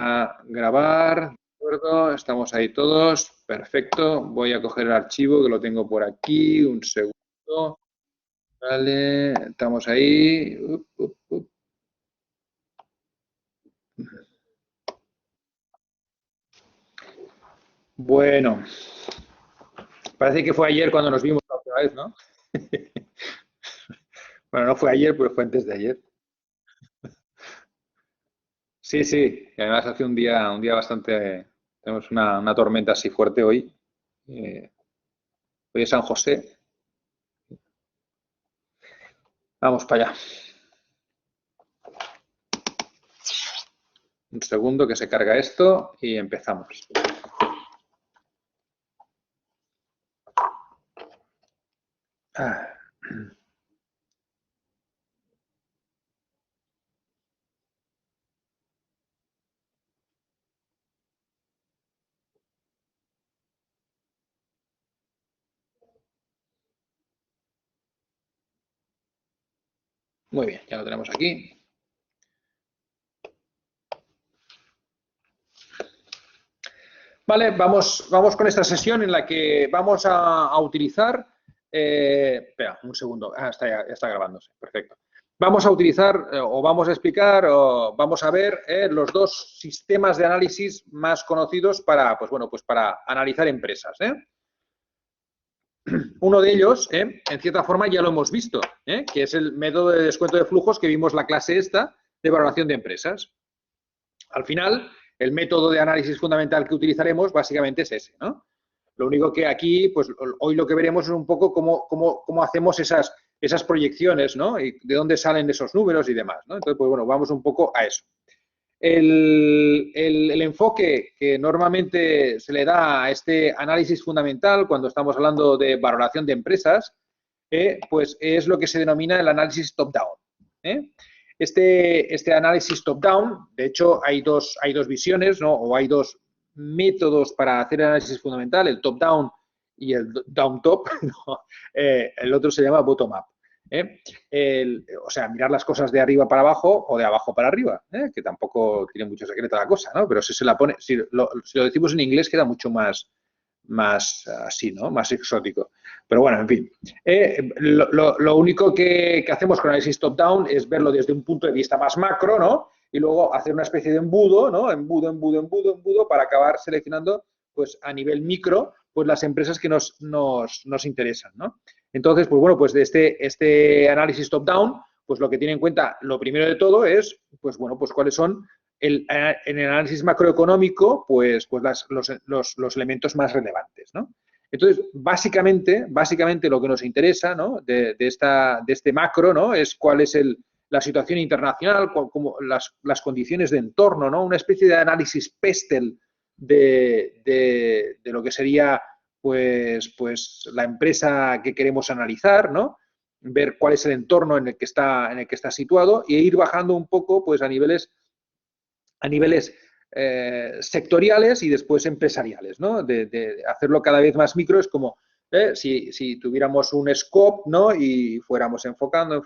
a grabar, ¿de acuerdo? Estamos ahí todos, perfecto. Voy a coger el archivo que lo tengo por aquí, un segundo. Vale, estamos ahí. Bueno, parece que fue ayer cuando nos vimos la última vez, ¿no? Bueno, no fue ayer, pero fue antes de ayer. Sí, sí, y además hace un día bastante, tenemos una tormenta así fuerte hoy. Eh, Hoy es San José. Vamos para allá. Un segundo que se carga esto y empezamos. Ah. Muy bien, ya lo tenemos aquí. Vale, vamos con esta sesión en la que vamos a utilizar... espera, un segundo. Ah, ya está grabándose. Perfecto. Vamos a utilizar o vamos a explicar o vamos a ver los dos sistemas de análisis más conocidos para, pues bueno, pues para analizar empresas. Uno de ellos, en cierta forma, ya lo hemos visto, que es el método de descuento de flujos que vimos la clase esta de valoración de empresas. Al final, el método de análisis fundamental que utilizaremos básicamente es ese, ¿no? Lo único que aquí, pues hoy lo que veremos es un poco cómo hacemos esas proyecciones, ¿no? Y de dónde salen esos números y demás, ¿no? Entonces, pues bueno, vamos un poco a eso. El enfoque que normalmente se le da a este análisis fundamental cuando estamos hablando de valoración de empresas, pues es lo que se denomina el análisis top-down. Este análisis top-down, de hecho, hay dos visiones, ¿no? O hay dos métodos para hacer el análisis fundamental, el top-down y el down-top. ¿No? El otro se llama bottom-up. O sea, mirar las cosas de arriba para abajo o de abajo para arriba, que tampoco tiene mucho secreto la cosa, ¿no? Pero si se la pone, si lo decimos en inglés queda mucho más así, ¿no? Más exótico. Pero bueno, en fin. Lo único que hacemos con análisis top-down es verlo desde un punto de vista más macro, ¿no? Y luego hacer una especie de embudo, ¿no? Embudo, para acabar seleccionando, pues a nivel micro, pues las empresas que nos interesan, ¿no? Entonces, pues bueno, pues de este análisis top-down, pues lo que tiene en cuenta, lo primero de todo es, pues bueno, pues cuáles son en el análisis macroeconómico, pues los elementos más relevantes, ¿no? Entonces, básicamente lo que nos interesa, ¿no? de este macro, ¿no? Es cuál es la situación internacional, como las condiciones de entorno, ¿no? Una especie de análisis pestel de lo que sería pues la empresa que queremos analizar, ¿no? Ver cuál es el entorno en el que está situado e ir bajando un poco pues a niveles sectoriales y después empresariales, ¿no? De hacerlo cada vez más micro es como si tuviéramos un scope, ¿no? Y fuéramos enfocando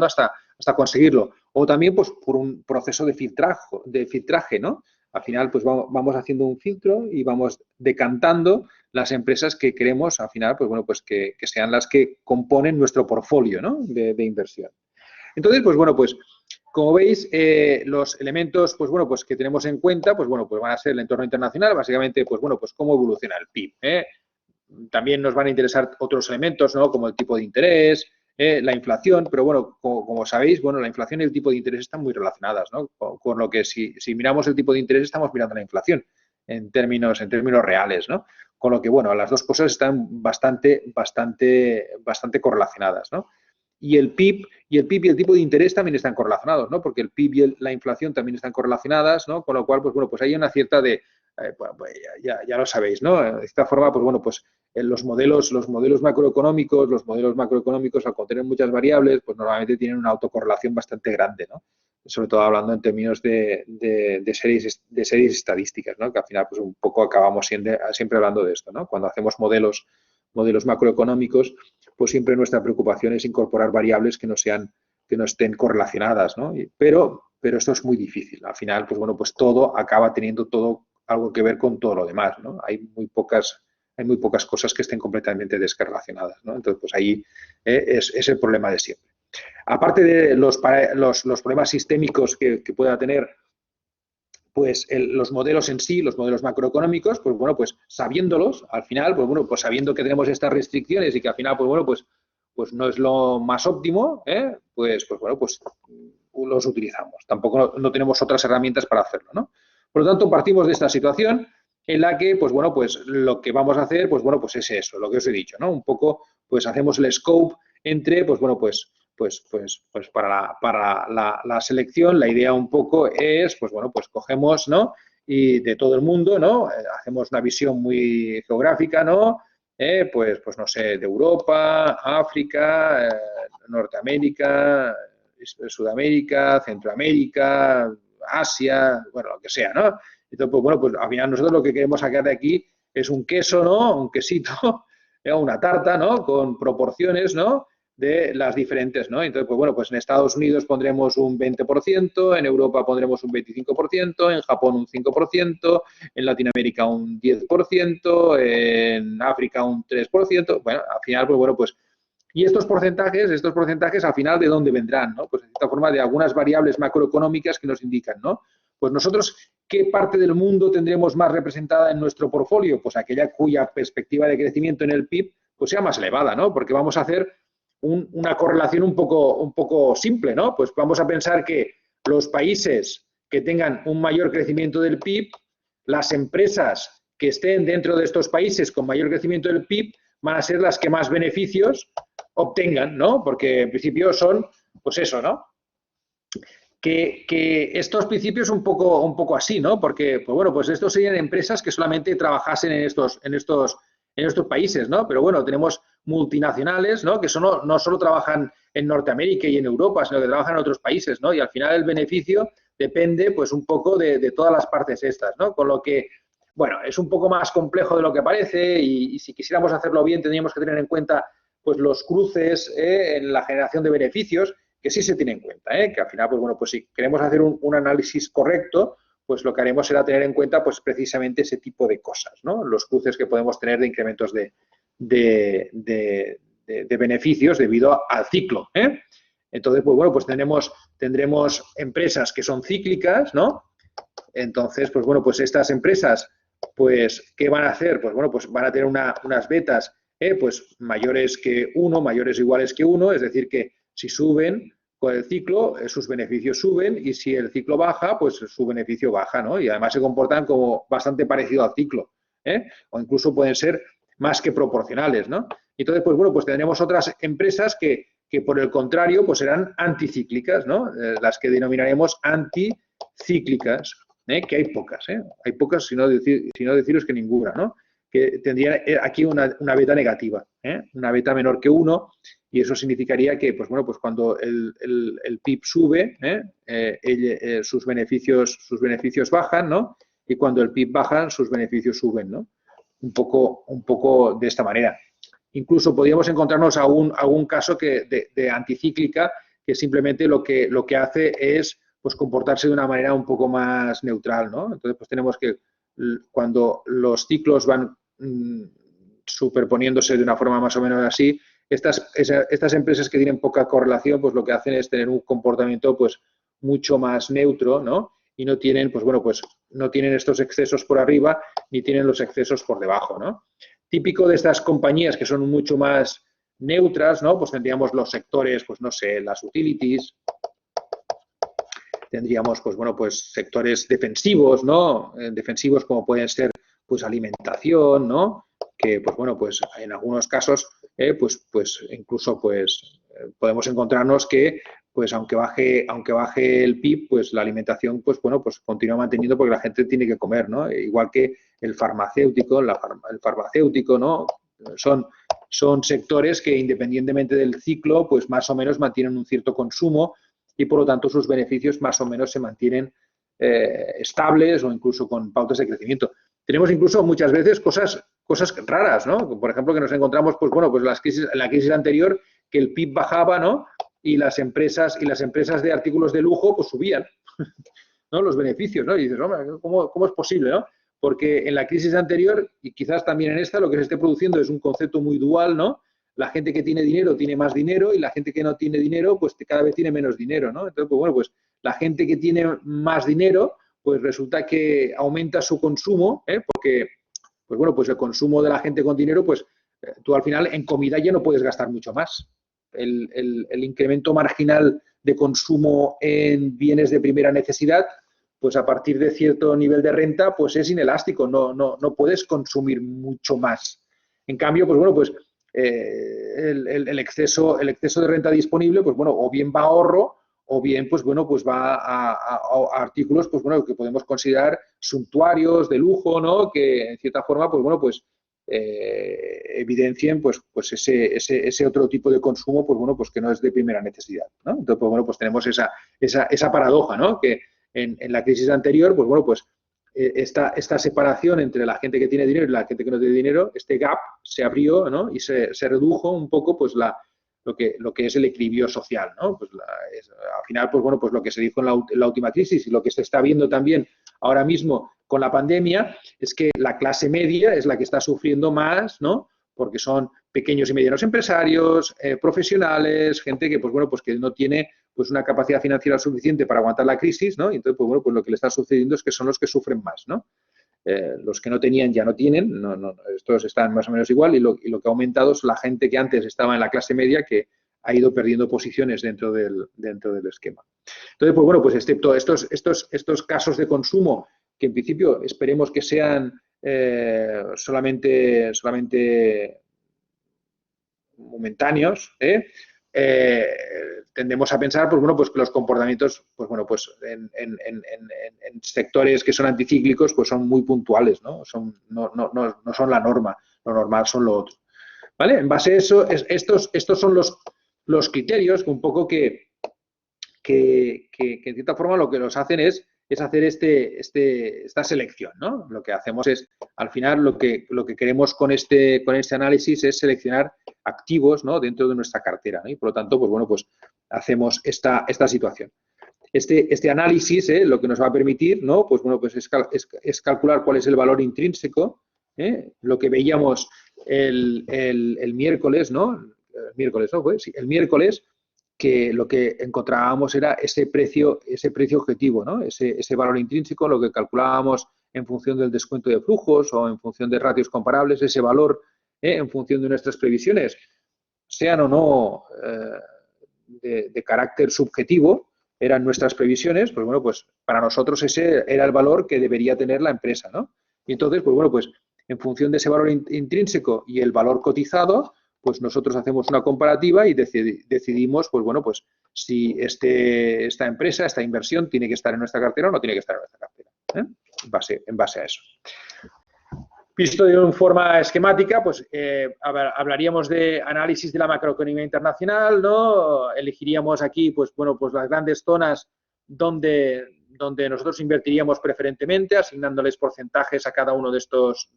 hasta conseguirlo. O también pues por un proceso de filtraje, ¿no? Al final pues vamos haciendo un filtro y vamos decantando las empresas que queremos al final pues bueno pues que sean las que componen nuestro portfolio, ¿no? de inversión. Entonces, pues bueno, pues como veis, los elementos, pues bueno, pues que tenemos en cuenta, pues bueno, pues van a ser el entorno internacional, básicamente, pues bueno, pues cómo evoluciona el PIB. También nos van a interesar otros elementos, ¿no? Como el tipo de interés, la inflación, pero bueno, como sabéis, bueno, la inflación y el tipo de interés están muy relacionadas, ¿no? Con lo que si miramos el tipo de interés, estamos mirando la inflación en términos reales, ¿no? Con lo que, bueno, las dos cosas están bastante correlacionadas, ¿no? Y el PIB y el tipo de interés también están correlacionados, ¿no? Porque el PIB y la inflación también están correlacionadas, ¿no? Con lo cual, pues bueno, pues hay una cierta pues ya lo sabéis, ¿no? De esta forma, pues bueno, pues los modelos macroeconómicos, al contener muchas variables, pues normalmente tienen una autocorrelación bastante grande, ¿no? Sobre todo hablando en términos de series estadísticas, ¿no? Que al final, pues un poco acabamos siempre hablando de esto, ¿no? Cuando hacemos modelos macroeconómicos, pues siempre nuestra preocupación es incorporar variables que no estén correlacionadas, ¿no? Pero pero esto es muy difícil. Al final, pues bueno, pues todo acaba teniendo todo algo que ver con todo lo demás, ¿no? Hay muy pocas cosas que estén completamente descorrelacionadas, ¿no? Entonces, pues ahí es el problema de siempre. Aparte de los problemas sistémicos que pueda tener pues los modelos en sí, los modelos macroeconómicos, pues bueno, pues sabiéndolos, al final, pues bueno, pues sabiendo que tenemos estas restricciones y que al final, pues bueno, pues no es lo más óptimo, pues bueno, pues los utilizamos. Tampoco no tenemos otras herramientas para hacerlo, ¿no? Por lo tanto, partimos de esta situación en la que, pues bueno, pues lo que vamos a hacer, pues bueno, pues es eso, lo que os he dicho, ¿no? Un poco, pues hacemos el scope entre, pues bueno, pues para la selección, la idea un poco es, pues bueno, pues cogemos, ¿no? Y de todo el mundo, ¿no? Hacemos una visión muy geográfica, ¿no? Pues no sé, de Europa, África, Norteamérica, Sudamérica, Centroamérica, Asia, bueno, lo que sea, ¿no? Entonces, pues bueno, pues al final nosotros lo que queremos sacar de aquí es un queso, ¿no? Un quesito, una tarta, ¿no? Con proporciones, ¿no? De las diferentes, ¿no? Entonces, pues bueno, pues en Estados Unidos pondremos un 20%, en Europa pondremos un 25%, en Japón un 5%, en Latinoamérica un 10%, en África un 3%. Bueno, al final, pues bueno, pues y estos porcentajes al final, ¿de dónde vendrán? ¿No? Pues de cierta forma de algunas variables macroeconómicas que nos indican, ¿no? Pues nosotros, ¿qué parte del mundo tendremos más representada en nuestro portfolio? Pues aquella cuya perspectiva de crecimiento en el PIB pues sea más elevada, ¿no? Porque vamos a hacer una correlación un poco simple, ¿no? Pues vamos a pensar que los países que tengan un mayor crecimiento del PIB, las empresas que estén dentro de estos países con mayor crecimiento del PIB van a ser las que más beneficios obtengan, ¿no? Porque en principio son, pues eso, ¿no? Que estos principios un poco así, ¿no? Porque, pues bueno, pues estos serían empresas que solamente trabajasen en estos países, ¿no? Pero bueno, tenemos multinacionales, ¿no? Que no solo trabajan en Norteamérica y en Europa, sino que trabajan en otros países, ¿no? Y al final el beneficio depende, pues, un poco de todas las partes estas, ¿no? Con lo que, bueno, es un poco más complejo de lo que parece y si quisiéramos hacerlo bien tendríamos que tener en cuenta, pues, los cruces en la generación de beneficios, que sí se tiene en cuenta, que al final, pues bueno, pues si queremos hacer un análisis correcto, pues lo que haremos será tener en cuenta, pues precisamente ese tipo de cosas, ¿no? Los cruces que podemos tener de incrementos de beneficios debido al ciclo, Entonces, pues bueno, pues tendremos empresas que son cíclicas, ¿no? Entonces, pues bueno, pues estas empresas, pues, ¿qué van a hacer? Pues bueno, pues van a tener unas betas, pues mayores que 1, mayores o iguales que 1, es decir, que si suben con el ciclo, sus beneficios suben y si el ciclo baja, pues su beneficio baja, ¿no? Y además se comportan como bastante parecido al ciclo, o incluso pueden ser más que proporcionales, ¿no? Entonces, pues bueno, pues tendremos otras empresas que por el contrario, pues serán anticíclicas, ¿no? Las que denominaremos anticíclicas, que hay pocas, hay pocas, si no deciros que ninguna, ¿no? Que tendría aquí una beta negativa, una beta menor que 1, y eso significaría que, pues bueno, pues cuando el PIB sube, sus beneficios bajan, ¿no? Y cuando el PIB baja, sus beneficios suben, ¿no? Un poco de esta manera. Incluso podríamos encontrarnos algún caso de anticíclica que simplemente lo que hace es, pues, comportarse de una manera un poco más neutral, ¿no? Entonces, pues tenemos que, cuando los ciclos van superponiéndose de una forma más o menos así, estas empresas que tienen poca correlación, pues lo que hacen es tener un comportamiento, pues, mucho más neutro, ¿no? Y no tienen, pues bueno, pues no tienen estos excesos por arriba ni tienen los excesos por debajo, ¿no? Típico de estas compañías que son mucho más neutras, ¿no? Pues tendríamos los sectores, pues no sé, las utilities, tendríamos, pues bueno, pues sectores defensivos, ¿no? Defensivos como pueden ser, pues, alimentación, ¿no? Que, pues bueno, pues en algunos casos, pues incluso, pues podemos encontrarnos que, pues aunque baje el PIB, pues la alimentación, pues bueno, pues continúa manteniendo porque la gente tiene que comer, ¿no? Igual que el farmacéutico, ¿no? Son sectores que independientemente del ciclo, pues más o menos mantienen un cierto consumo y por lo tanto sus beneficios más o menos se mantienen estables o incluso con pautas de crecimiento. Tenemos incluso muchas veces cosas raras, ¿no? Por ejemplo, que nos encontramos, pues bueno, pues la crisis anterior, que el PIB bajaba, ¿no? Y las empresas de artículos de lujo, pues subían. ¿no? Los beneficios, ¿no? Y dices, hombre, ¿cómo es posible, no? Porque en la crisis anterior, y quizás también en esta, lo que se esté produciendo es un concepto muy dual, ¿no? La gente que tiene dinero tiene más dinero y la gente que no tiene dinero, pues cada vez tiene menos dinero, ¿no? Entonces, pues bueno, pues la gente que tiene más dinero, pues resulta que aumenta su consumo, porque, pues bueno, pues el consumo de la gente con dinero, pues tú al final en comida ya no puedes gastar mucho más. El incremento marginal de consumo en bienes de primera necesidad, pues a partir de cierto nivel de renta, pues es inelástico, no puedes consumir mucho más. En cambio, pues bueno, pues el exceso de renta disponible, pues bueno, o bien va a ahorro, o bien, pues bueno, pues va a artículos, pues bueno, que podemos considerar suntuarios, de lujo, ¿no? Que en cierta forma, pues bueno, pues evidencien pues ese otro tipo de consumo, pues bueno, pues que no es de primera necesidad, ¿no? Entonces, pues bueno, pues tenemos esa paradoja, ¿no? Que en la crisis anterior, pues bueno, pues esta separación entre la gente que tiene dinero y la gente que no tiene dinero, este gap se abrió, ¿no? Y se redujo un poco, pues lo que es el equilibrio social, ¿no? Pues al final, pues bueno, pues lo que se dijo en la última crisis y lo que se está viendo también ahora mismo con la pandemia es que la clase media es la que está sufriendo más, ¿no? Porque son pequeños y medianos empresarios, profesionales, gente que, pues bueno, pues que no tiene pues una capacidad financiera suficiente para aguantar la crisis, ¿no? Y entonces, pues bueno, pues lo que le está sucediendo es que son los que sufren más, ¿no? Los que no tenían ya no tienen, estos están más o menos igual y lo que ha aumentado es la gente que antes estaba en la clase media que ha ido perdiendo posiciones dentro del esquema. Entonces, pues bueno, pues excepto estos casos de consumo que en principio esperemos que sean solamente momentáneos, tendemos a pensar, pues bueno, pues que los comportamientos, pues bueno, pues en sectores que son anticíclicos, pues son muy puntuales, ¿no? No son la norma, lo normal son lo otro. ¿Vale? En base a eso, estos son los criterios que un poco que en cierta forma lo que nos hacen es hacer esta selección, ¿no? Lo que hacemos es, al final, lo que queremos con este análisis es seleccionar activos, ¿no? Dentro de nuestra cartera, ¿no? Y por lo tanto, pues bueno, pues hacemos esta situación. Este análisis, lo que nos va a permitir, ¿no? Pues bueno, pues es calcular cuál es el valor intrínseco, lo que veíamos el miércoles, ¿no? El miércoles, ¿no? Pues, sí, el miércoles, que lo que encontrábamos era ese precio objetivo, ¿no? Ese valor intrínseco, lo que calculábamos en función del descuento de flujos o en función de ratios comparables, ese valor en función de nuestras previsiones, sean o no de carácter subjetivo, eran nuestras previsiones, pues bueno, pues para nosotros ese era el valor que debería tener la empresa, ¿no? Y entonces, pues bueno, pues en función de ese valor intrínseco y el valor cotizado, pues nosotros hacemos una comparativa y decidimos, pues bueno, pues si esta empresa, esta inversión tiene que estar en nuestra cartera o no tiene que estar en nuestra cartera, en base a eso. Visto de una forma esquemática, pues hablaríamos de análisis de la macroeconomía internacional, ¿no? Elegiríamos aquí, pues bueno, pues las grandes zonas donde nosotros invertiríamos preferentemente, asignándoles porcentajes a cada uno de estos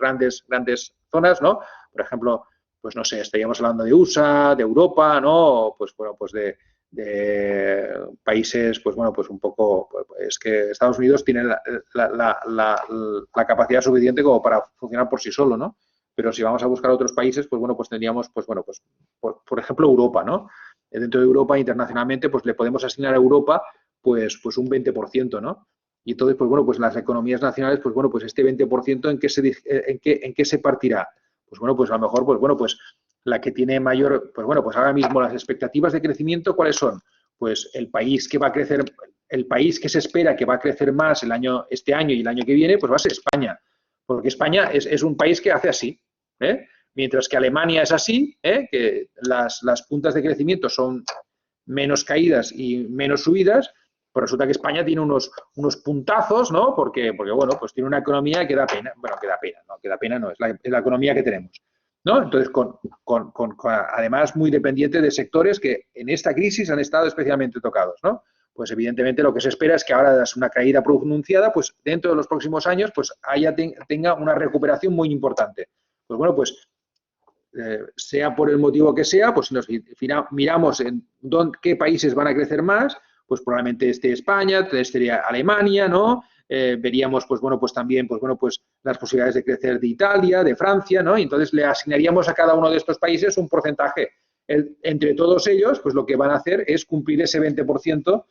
grandes zonas, ¿no? Por ejemplo, pues no sé, estaríamos hablando de USA, de Europa, ¿no? Pues bueno, pues de países, pues bueno, pues un poco, es que Estados Unidos tiene la capacidad suficiente como para funcionar por sí solo, ¿no? Pero si vamos a buscar otros países, pues bueno, pues tendríamos, pues bueno, pues por ejemplo Europa, ¿no? Dentro de Europa, internacionalmente, pues le podemos asignar a Europa, pues un 20%, ¿no? Y entonces, pues bueno, pues las economías nacionales, pues bueno, pues este 20% ¿en qué se partirá? Pues bueno, pues a lo mejor, pues bueno, pues la que tiene mayor, pues bueno, pues ahora mismo las expectativas de crecimiento, ¿cuáles son? Pues el país que va a crecer, el país que se espera que va a crecer más este año y el año que viene, pues va a ser España. Porque España es un país que hace así, mientras que Alemania es así, que las puntas de crecimiento son menos caídas y menos subidas, pues resulta que España tiene unos puntazos, ¿no? Porque bueno, pues tiene una economía que da pena. Bueno, que da pena no, es la economía que tenemos, ¿no? Entonces, además, muy dependiente de sectores que en esta crisis han estado especialmente tocados, ¿no? Pues evidentemente lo que se espera es que ahora, tras una caída pronunciada, pues dentro de los próximos años, pues tenga una recuperación muy importante. Pues bueno, pues sea por el motivo que sea, pues si nos miramos en qué países van a crecer más, pues probablemente esté España, estaría Alemania, ¿no? Veríamos, pues bueno, pues también, pues bueno, pues las posibilidades de crecer de Italia, de Francia, ¿no? Y entonces le asignaríamos a cada uno de estos países un porcentaje. Entre todos ellos, pues lo que van a hacer es cumplir ese 20%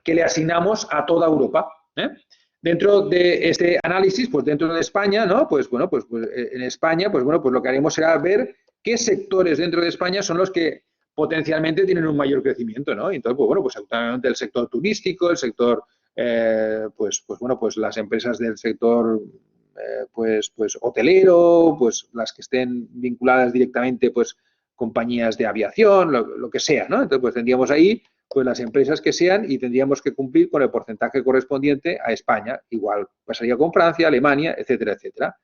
que le asignamos a toda Europa, ¿eh? Dentro de este análisis, pues dentro de España, ¿no? Pues bueno, pues en España, pues bueno, pues lo que haremos será ver qué sectores dentro de España son los que potencialmente tienen un mayor crecimiento, ¿no? Y entonces, pues bueno, pues actualmente el sector turístico, el sector, pues bueno, pues las empresas del sector, pues hotelero, pues las que estén vinculadas directamente, pues compañías de aviación, lo que sea, ¿no? Entonces, pues tendríamos ahí pues las empresas que sean y tendríamos que cumplir con el porcentaje correspondiente a España. Igual pasaría con Francia, Alemania, etcétera, etcétera.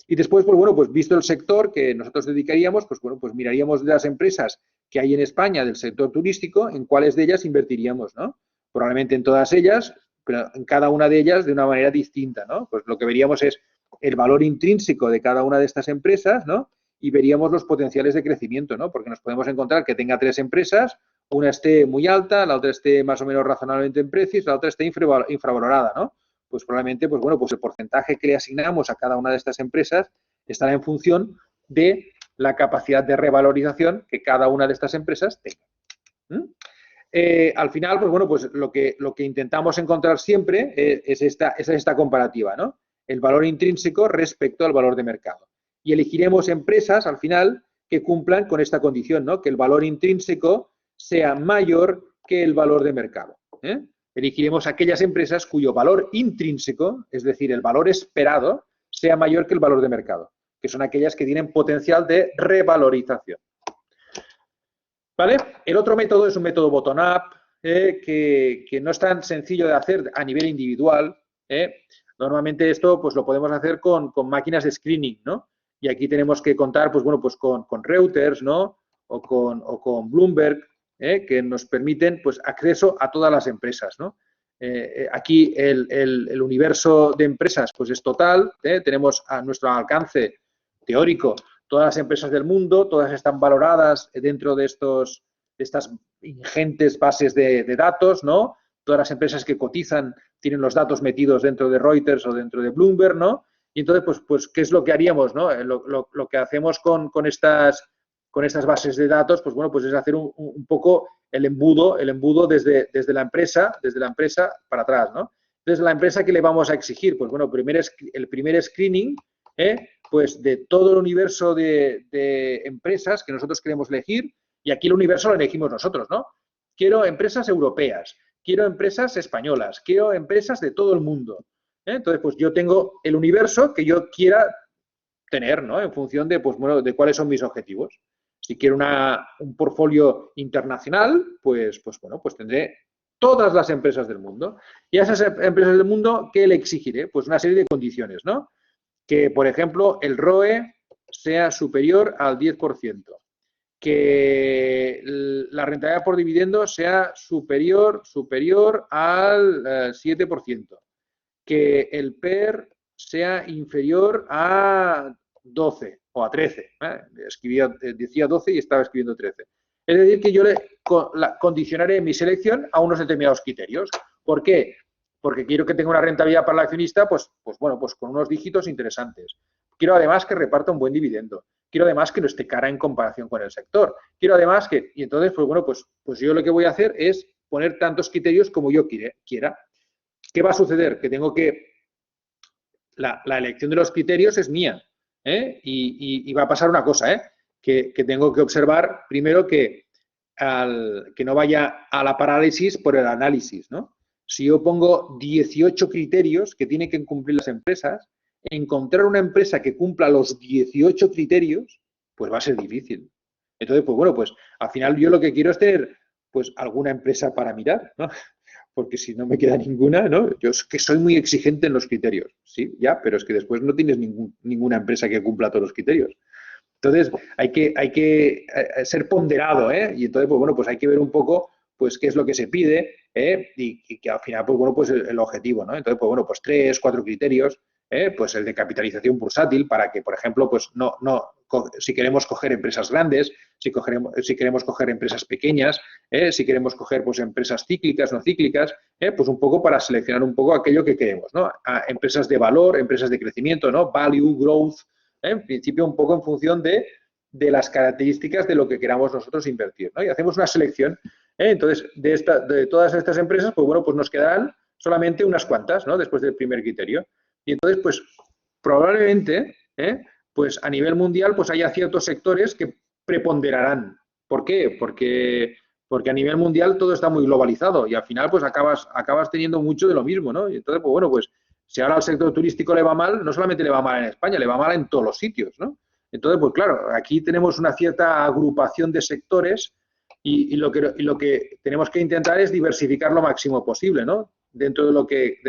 Y después, pues bueno, pues visto el sector que nosotros dedicaríamos, pues bueno, pues miraríamos de las empresas que hay en España del sector turístico, en cuáles de ellas invertiríamos, ¿no? Probablemente en todas ellas, pero en cada una de ellas de una manera distinta, ¿no? Pues lo que veríamos es el valor intrínseco de cada una de estas empresas, ¿no? Y veríamos los potenciales de crecimiento, ¿no? Porque nos podemos encontrar que tenga 3 empresas, una esté muy alta, la otra esté más o menos razonablemente en precios, la otra esté infravalorada, ¿no? Pues probablemente, pues bueno, pues el porcentaje que le asignamos a cada una de estas empresas estará en función de la capacidad de revalorización que cada una de estas empresas tenga. Al final, pues bueno, pues lo que intentamos encontrar siempre es esta comparativa, ¿no? El valor intrínseco respecto al valor de mercado. Y elegiremos empresas, al final, que cumplan con esta condición, ¿no? Que el valor intrínseco sea mayor que el valor de mercado. Elegiremos aquellas empresas cuyo valor intrínseco, es decir, el valor esperado, sea mayor que el valor de mercado, que son aquellas que tienen potencial de revalorización. ¿Vale? El otro método es un método bottom-up, que no es tan sencillo de hacer a nivel individual. Normalmente esto pues lo podemos hacer con máquinas de screening, ¿no? Y aquí tenemos que contar, pues bueno, pues con Reuters, ¿no? O con Bloomberg, que nos permiten pues acceso a todas las empresas, ¿no? Aquí el universo de empresas pues es total, tenemos a nuestro alcance teórico todas las empresas del mundo, todas están valoradas dentro de estas ingentes bases de datos, ¿no? Todas las empresas que cotizan tienen los datos metidos dentro de Reuters o dentro de Bloomberg, ¿no? Y entonces, pues ¿qué es lo que haríamos, no? Lo que hacemos con estas bases de datos, pues bueno, pues es hacer un poco el embudo desde la empresa para atrás, ¿no? Entonces, la empresa que le vamos a exigir, pues bueno, el primer screening, pues de todo el universo de empresas que nosotros queremos elegir, y aquí el universo lo elegimos nosotros, ¿no? Quiero empresas europeas, quiero empresas españolas, quiero empresas de todo el mundo. Entonces, pues yo tengo el universo que yo quiera tener, ¿no? En función de, pues bueno, de cuáles son mis objetivos. Si quiero un portfolio internacional, pues bueno, pues tendré todas las empresas del mundo. Y a esas empresas del mundo, ¿qué le exigiré? Pues una serie de condiciones, ¿no? Que, por ejemplo, el ROE sea superior al 10%, que la rentabilidad por dividendo sea superior al 7%, que el PER sea inferior a 12 o a 13. Decía 12 y estaba escribiendo 13. Es decir, que yo le condicionaré mi selección a unos determinados criterios. ¿Por qué? Porque quiero que tenga una rentabilidad para el accionista, pues bueno, pues con unos dígitos interesantes. Quiero además que reparta un buen dividendo. Quiero además que no esté cara en comparación con el sector. Quiero además y entonces, pues bueno, pues yo lo que voy a hacer es poner tantos criterios como yo quiera. ¿Qué va a suceder? Que tengo que... La elección de los criterios es mía, y va a pasar una cosa, que tengo que observar primero que no vaya a la parálisis por el análisis, ¿no? Si yo pongo 18 criterios que tienen que cumplir las empresas, encontrar una empresa que cumpla los 18 criterios, pues va a ser difícil. Entonces, pues bueno, pues al final yo lo que quiero es tener pues alguna empresa para mirar, ¿no? Porque si no me queda ninguna, ¿no? Yo es que soy muy exigente en los criterios, sí, ya, pero es que después no tienes ninguna empresa que cumpla todos los criterios. Entonces, hay que ser ponderado, y entonces, pues bueno, pues hay que ver un poco pues qué es lo que se pide, y que al final, pues bueno, pues el objetivo, ¿no? Entonces, pues bueno, pues 3, 4 criterios, pues el de capitalización bursátil para que, por ejemplo, pues si queremos coger empresas grandes, si queremos coger empresas pequeñas, si queremos coger pues empresas cíclicas, no cíclicas, pues un poco para seleccionar un poco aquello que queremos, ¿no? A empresas de valor, empresas de crecimiento, ¿no? Value, growth, en principio un poco en función de las características de lo que queramos nosotros invertir, ¿no? Y hacemos una selección. Entonces, de todas estas empresas, pues bueno, pues nos quedarán solamente unas cuantas, ¿no? Después del primer criterio. Y entonces, pues probablemente, pues a nivel mundial, pues haya ciertos sectores que preponderarán. ¿Por qué? Porque a nivel mundial todo está muy globalizado y al final, pues acabas teniendo mucho de lo mismo, ¿no? Y entonces, pues bueno, pues si ahora al sector turístico le va mal, no solamente le va mal en España, le va mal en todos los sitios, ¿no? Entonces, pues claro, aquí tenemos una cierta agrupación de sectores y lo que tenemos que intentar es diversificar lo máximo posible, ¿no? Dentro de lo que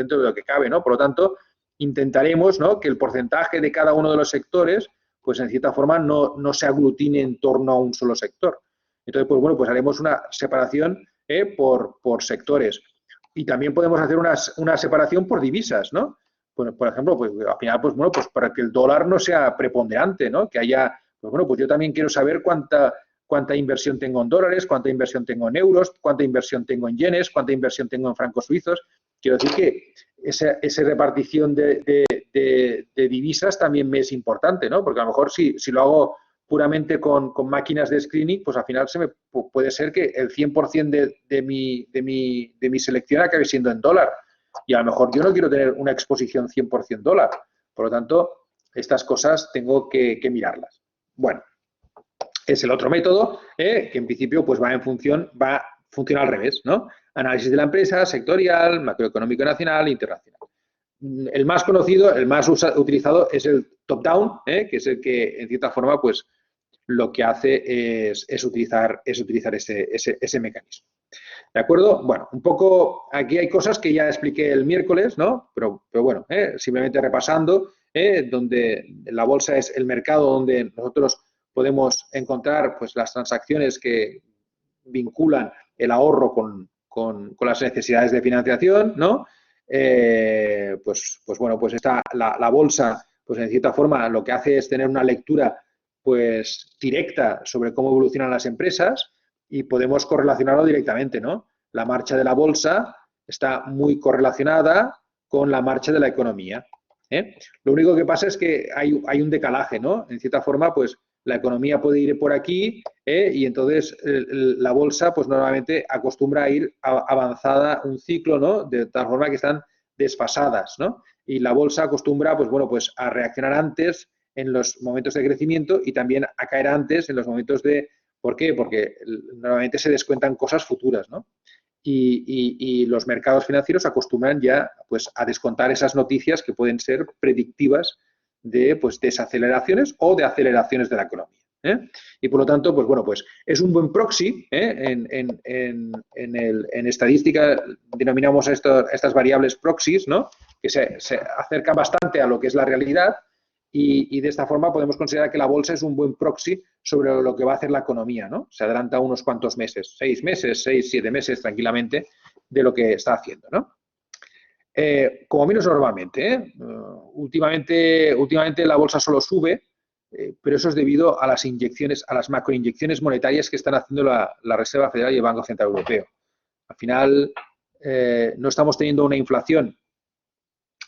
cabe, ¿no? Por lo tanto, intentaremos, ¿no?, que el porcentaje de cada uno de los sectores, pues en cierta forma no se aglutine en torno a un solo sector. Entonces, pues bueno, pues haremos una separación por sectores. Y también podemos hacer una separación por divisas, ¿no? Por ejemplo, pues al final, pues bueno, pues para que el dólar no sea preponderante, ¿no? Que haya, pues bueno, pues yo también quiero saber cuánta inversión tengo en dólares, cuánta inversión tengo en euros, cuánta inversión tengo en yenes, cuánta inversión tengo en francos suizos. Quiero decir que esa repartición de divisas también me es importante, ¿no? Porque a lo mejor si lo hago puramente con máquinas de screening, pues al final puede ser que el 100% de mi selección acabe siendo en dólar. Y a lo mejor yo no quiero tener una exposición 100% dólar. Por lo tanto, estas cosas tengo que mirarlas. Bueno, es el otro método que en principio pues va a funcionar al revés, ¿no? Análisis de la empresa, sectorial, macroeconómico nacional, internacional. El más conocido, el más utilizado es el top-down, que es el que en cierta forma pues lo que hace es utilizar ese mecanismo. ¿De acuerdo? Bueno, un poco aquí hay cosas que ya expliqué el miércoles, ¿no? Pero bueno, simplemente repasando, donde la bolsa es el mercado donde nosotros podemos encontrar pues las transacciones que vinculan el ahorro con las necesidades de financiación, ¿no? Pues bueno, pues la bolsa, pues en cierta forma lo que hace es tener una lectura pues directa sobre cómo evolucionan las empresas y podemos correlacionarlo directamente, ¿no? La marcha de la bolsa está muy correlacionada con la marcha de la economía. Lo único que pasa es que hay un decalaje, ¿no? En cierta forma, pues la economía puede ir por aquí y entonces la bolsa, pues normalmente acostumbra a ir avanzada un ciclo, ¿no? De tal forma que están desfasadas, ¿no? Y la bolsa acostumbra, pues bueno, pues a reaccionar antes en los momentos de crecimiento y también a caer antes en los momentos de... ¿Por qué? Porque normalmente se descuentan cosas futuras, ¿no? Y los mercados financieros acostumbran ya pues, a descontar esas noticias que pueden ser predictivas de pues, desaceleraciones o de aceleraciones de la economía. Y por lo tanto, pues bueno, pues es un buen proxy. En estadística denominamos estas variables proxies, ¿no? Que se acercan bastante a lo que es la realidad. Y de esta forma podemos considerar que la bolsa es un buen proxy sobre lo que va a hacer la economía, ¿no? Se adelanta unos cuantos meses, 6 meses, 6, 7 meses tranquilamente de lo que está haciendo, ¿no? Como menos normalmente, últimamente la bolsa solo sube, pero eso es debido a las inyecciones, a las macroinyecciones monetarias que están haciendo la Reserva Federal y el Banco Central Europeo. Al final, no estamos teniendo una inflación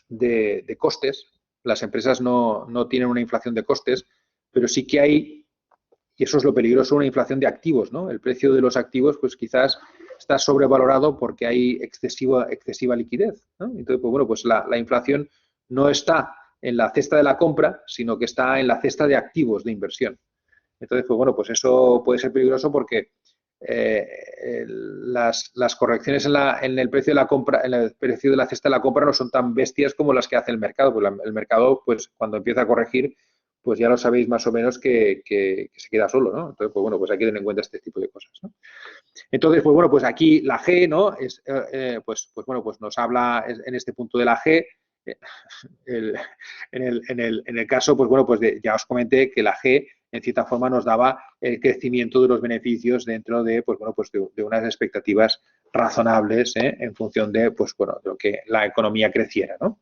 de costes. Las empresas no tienen una inflación de costes, pero sí que hay, y eso es lo peligroso, una inflación de activos, ¿no? El precio de los activos, pues quizás está sobrevalorado porque hay excesiva liquidez, ¿no? Entonces, pues bueno, pues la inflación no está en la cesta de la compra, sino que está en la cesta de activos de inversión. Entonces, pues bueno, pues eso puede ser peligroso porque las correcciones en el precio de la compra, en el precio de la cesta de la compra no son tan bestias como las que hace el mercado. Pues el mercado, pues cuando empieza a corregir, pues ya lo sabéis más o menos que se queda solo, ¿no? Entonces, pues bueno, pues hay que tener en cuenta este tipo de cosas, ¿no? Entonces, pues bueno, pues aquí la G, ¿no? Pues bueno, pues nos habla en este punto de la G. En el caso, pues bueno, pues ya os comenté que la G en cierta forma nos daba el crecimiento de los beneficios dentro de, pues bueno, pues de unas expectativas razonables en función de, pues bueno, de lo que la economía creciera, ¿no?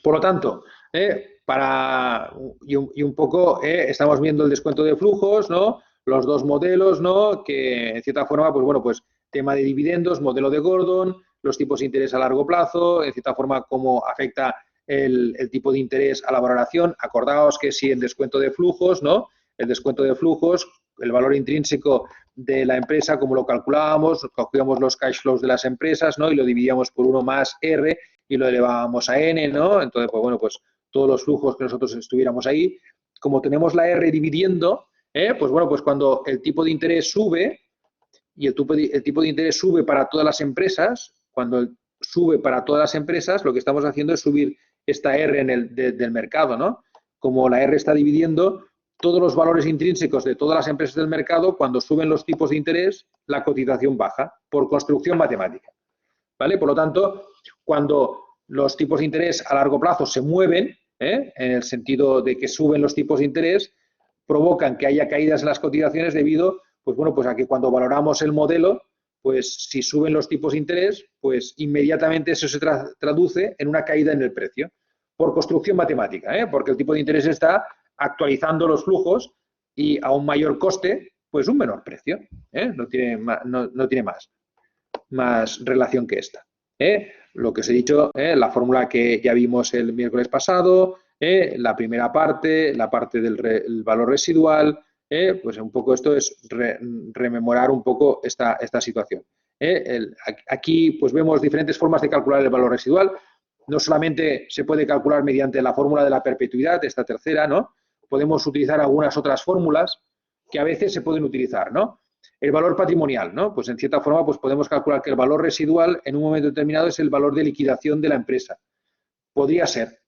Por lo tanto, y un poco estamos viendo el descuento de flujos, ¿no? Los dos modelos, ¿no? Que en cierta forma, pues bueno, pues tema de dividendos, modelo de Gordon, los tipos de interés a largo plazo, en cierta forma cómo afecta el tipo de interés a la valoración. Acordaos que si el descuento de flujos, ¿no? El descuento de flujos, el valor intrínseco de la empresa, como lo calculábamos los cash flows de las empresas, ¿no? Y lo dividíamos por 1 más R y lo elevábamos a N, ¿no? Entonces, pues bueno, pues todos los flujos que nosotros estuviéramos ahí, como tenemos la R dividiendo, pues bueno, pues cuando el tipo de interés sube, y el tipo de interés sube para todas las empresas, cuando sube para todas las empresas, lo que estamos haciendo es subir esta R del mercado, ¿no? Como la R está dividiendo todos los valores intrínsecos de todas las empresas del mercado, cuando suben los tipos de interés, la cotización baja, por construcción matemática, ¿vale? Por lo tanto, cuando los tipos de interés a largo plazo se mueven, en el sentido de que suben los tipos de interés, provocan que haya caídas en las cotizaciones debido, pues bueno, pues a que cuando valoramos el modelo, pues si suben los tipos de interés, pues inmediatamente eso se traduce en una caída en el precio, por construcción matemática, porque el tipo de interés está actualizando los flujos y a un mayor coste, pues un menor precio, no tiene más relación que esta. Lo que os he dicho, la fórmula que ya vimos el miércoles pasado, la primera parte, la parte del valor residual, pues un poco esto es rememorar un poco esta situación. Aquí pues vemos diferentes formas de calcular el valor residual. No solamente se puede calcular mediante la fórmula de la perpetuidad, esta tercera, ¿no? Podemos utilizar algunas otras fórmulas que a veces se pueden utilizar, ¿no? El valor patrimonial, ¿no? Pues en cierta forma pues podemos calcular que el valor residual en un momento determinado es el valor de liquidación de la empresa. Podría ser,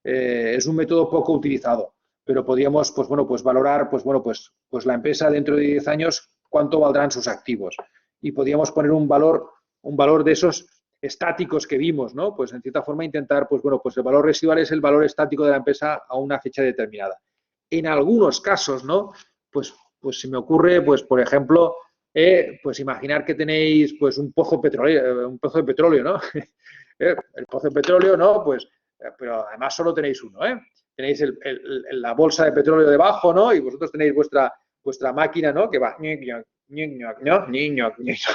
es un método poco utilizado, pero podríamos, pues bueno, pues valorar, pues bueno, pues la empresa dentro de 10 años cuánto valdrán sus activos. Y podríamos poner un valor de esos estáticos que vimos, ¿no? Pues en cierta forma intentar, pues bueno, pues el valor residual es el valor estático de la empresa a una fecha determinada. En algunos casos, ¿no? Pues se me ocurre, pues por ejemplo, pues imaginar que tenéis pues un pozo de petróleo, ¿no? El pozo de petróleo, ¿no? Pues, pero además solo tenéis uno, ¿eh? Tenéis la bolsa de petróleo debajo, ¿no? Y vosotros tenéis vuestra máquina, ¿no? Que va, ¿no? Entonces,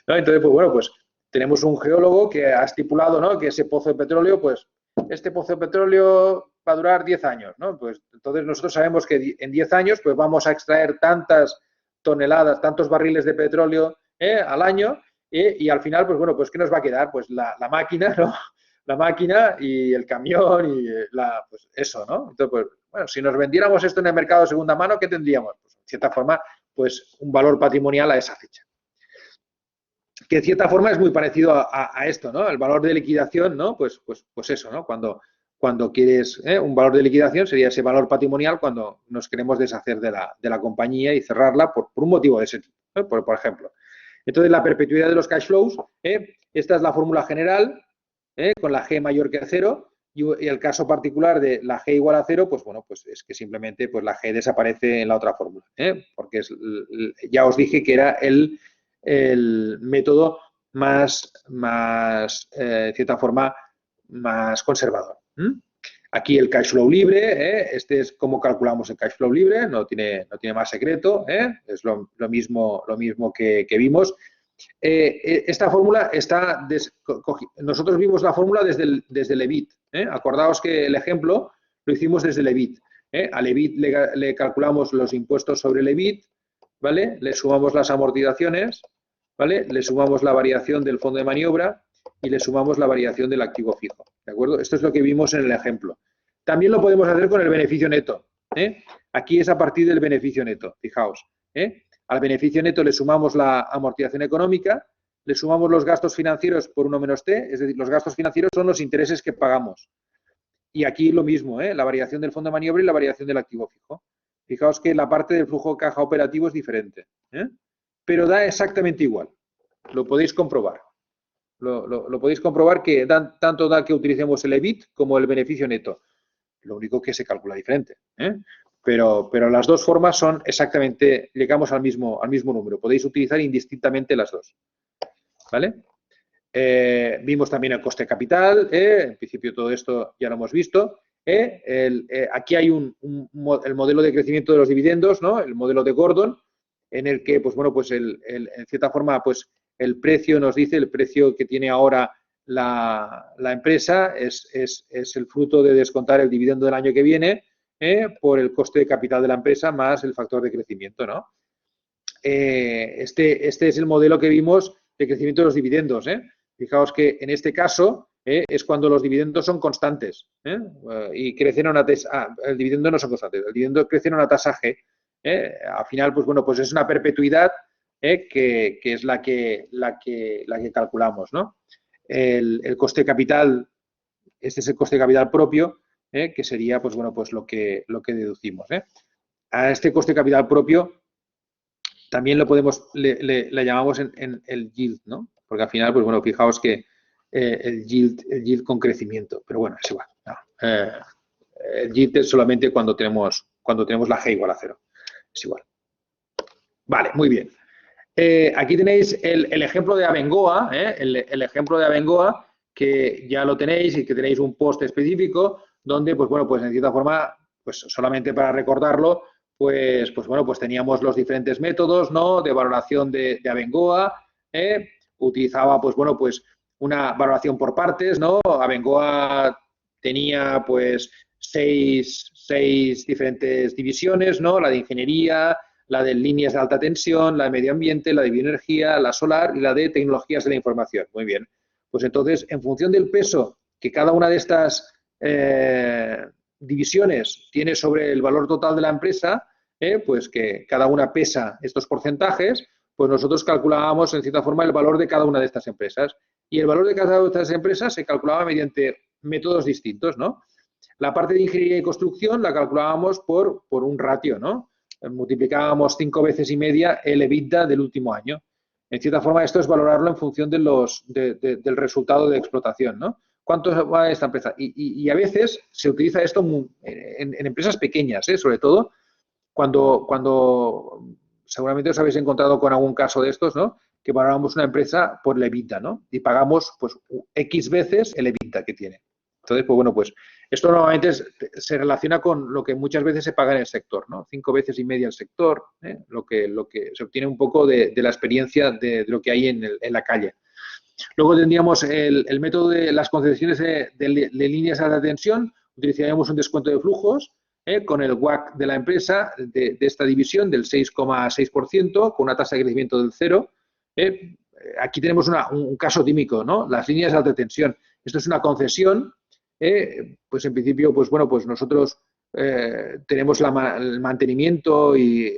pues bueno, pues tenemos un geólogo que ha estipulado, ¿no? Que ese pozo de petróleo, pues este pozo de petróleo va a durar 10 años, ¿no? Pues entonces nosotros sabemos que en 10 años pues vamos a extraer tantas toneladas, tantos barriles de petróleo al año y al final, pues bueno, pues ¿qué nos va a quedar? Pues la máquina, ¿no? La máquina y el camión y pues eso, ¿no? Entonces, pues, bueno, si nos vendiéramos esto en el mercado de segunda mano, ¿qué tendríamos? Pues, en cierta forma, pues un valor patrimonial a esa fecha. Que de cierta forma es muy parecido a esto, ¿no? El valor de liquidación, ¿no? Pues eso, ¿no? Cuando quieres un valor de liquidación sería ese valor patrimonial cuando nos queremos deshacer de la compañía y cerrarla por un motivo de ese tipo, ¿no? Por ejemplo. Entonces, la perpetuidad de los cash flows, esta es la fórmula general, con la G mayor que 0, y el caso particular de la G igual a 0, pues bueno, pues es que simplemente pues la G desaparece en la otra fórmula, porque ya os dije que era el método más de cierta forma, más conservador. Aquí el cash flow libre, este es cómo calculamos el cash flow libre, no tiene más secreto, es lo mismo que vimos. Esta fórmula está, nosotros vimos la fórmula desde el EBIT. Acordaos que el ejemplo lo hicimos desde el EBIT. Al EBIT le calculamos los impuestos sobre el EBIT, ¿vale? Le sumamos las amortizaciones, ¿vale? Le sumamos la variación del fondo de maniobra y le sumamos la variación del activo fijo, ¿de acuerdo? Esto es lo que vimos en el ejemplo. También lo podemos hacer con el beneficio neto. Aquí es a partir del beneficio neto, fijaos. Al beneficio neto le sumamos la amortización económica, le sumamos los gastos financieros por 1 menos T, es decir, los gastos financieros son los intereses que pagamos. Y aquí lo mismo, la variación del fondo de maniobra y la variación del activo fijo. Fijaos que la parte del flujo de caja operativo es diferente, pero da exactamente igual. Lo podéis comprobar. Lo podéis comprobar que tanto da que utilicemos el EBIT como el beneficio neto. Lo único que se calcula diferente. Pero las dos formas son exactamente, llegamos al mismo número. Podéis utilizar indistintamente las dos. ¿Vale? Vimos también el coste capital, en principio todo esto ya lo hemos visto. Aquí hay el modelo de crecimiento de los dividendos, ¿no? El modelo de Gordon, en el que, pues bueno, pues en cierta forma, pues el precio nos dice, el precio que tiene ahora la empresa es el fruto de descontar el dividendo del año que viene por el coste de capital de la empresa más el factor de crecimiento, ¿no? Este es el modelo que vimos de crecimiento de los dividendos. Fijaos que en este caso es cuando los dividendos son constantes y crecen a una tasa. El dividendo no son constantes, el dividendo crece a una tasa G. Al final, pues bueno, pues es una perpetuidad que es la que calculamos, ¿no? El coste de capital, este es el coste de capital propio, que sería, pues bueno, pues lo que deducimos. A este coste de capital propio también lo podemos, le llamamos en el yield, ¿no? Porque al final, pues bueno, fijaos que el yield con crecimiento, pero bueno, es igual. No. El yield es solamente cuando tenemos la G igual a 0. Es igual. Vale, muy bien. Aquí tenéis el ejemplo de Abengoa, el ejemplo de Abengoa, que ya lo tenéis y que tenéis un post específico donde, pues bueno, pues en cierta forma, pues solamente para recordarlo, pues bueno, pues teníamos los diferentes métodos, ¿no? De valoración de Abengoa. Utilizaba, pues bueno, pues una valoración por partes, ¿no? Abengoa tenía, pues, seis diferentes divisiones, ¿no? La de ingeniería, la de líneas de alta tensión, la de medio ambiente, la de bioenergía, la solar y la de tecnologías de la información. Muy bien. Pues entonces, en función del peso que cada una de estas divisiones tiene sobre el valor total de la empresa, pues que cada una pesa estos porcentajes, pues nosotros calculábamos en cierta forma el valor de cada una de estas empresas. Y el valor de cada una de estas empresas se calculaba mediante métodos distintos, ¿no? La parte de ingeniería y construcción la calculábamos por un ratio, ¿no? Multiplicábamos 5 veces y media el EBITDA del último año. En cierta forma, esto es valorarlo en función de del resultado de explotación, ¿no? ¿Cuánto va esta empresa? Y a veces se utiliza esto en empresas pequeñas, sobre todo cuando seguramente os habéis encontrado con algún caso de estos, ¿no? Que valoramos una empresa por el EBITDA, ¿no? Y pagamos, pues, X veces el EBITDA que tiene. Entonces, pues bueno, pues esto normalmente se relaciona con lo que muchas veces se paga en el sector, ¿no? 5 veces y media el sector, lo que se obtiene un poco de la experiencia de lo que hay en la calle. Luego tendríamos el método de las concesiones de líneas de alta tensión, utilizaríamos un descuento de flujos con el WACC de la empresa de esta división del 6,6%, con una tasa de crecimiento del 0. Aquí tenemos un caso típico, ¿no? Las líneas de alta tensión. Esto es una concesión. Pues en principio, pues bueno, pues nosotros tenemos el mantenimiento y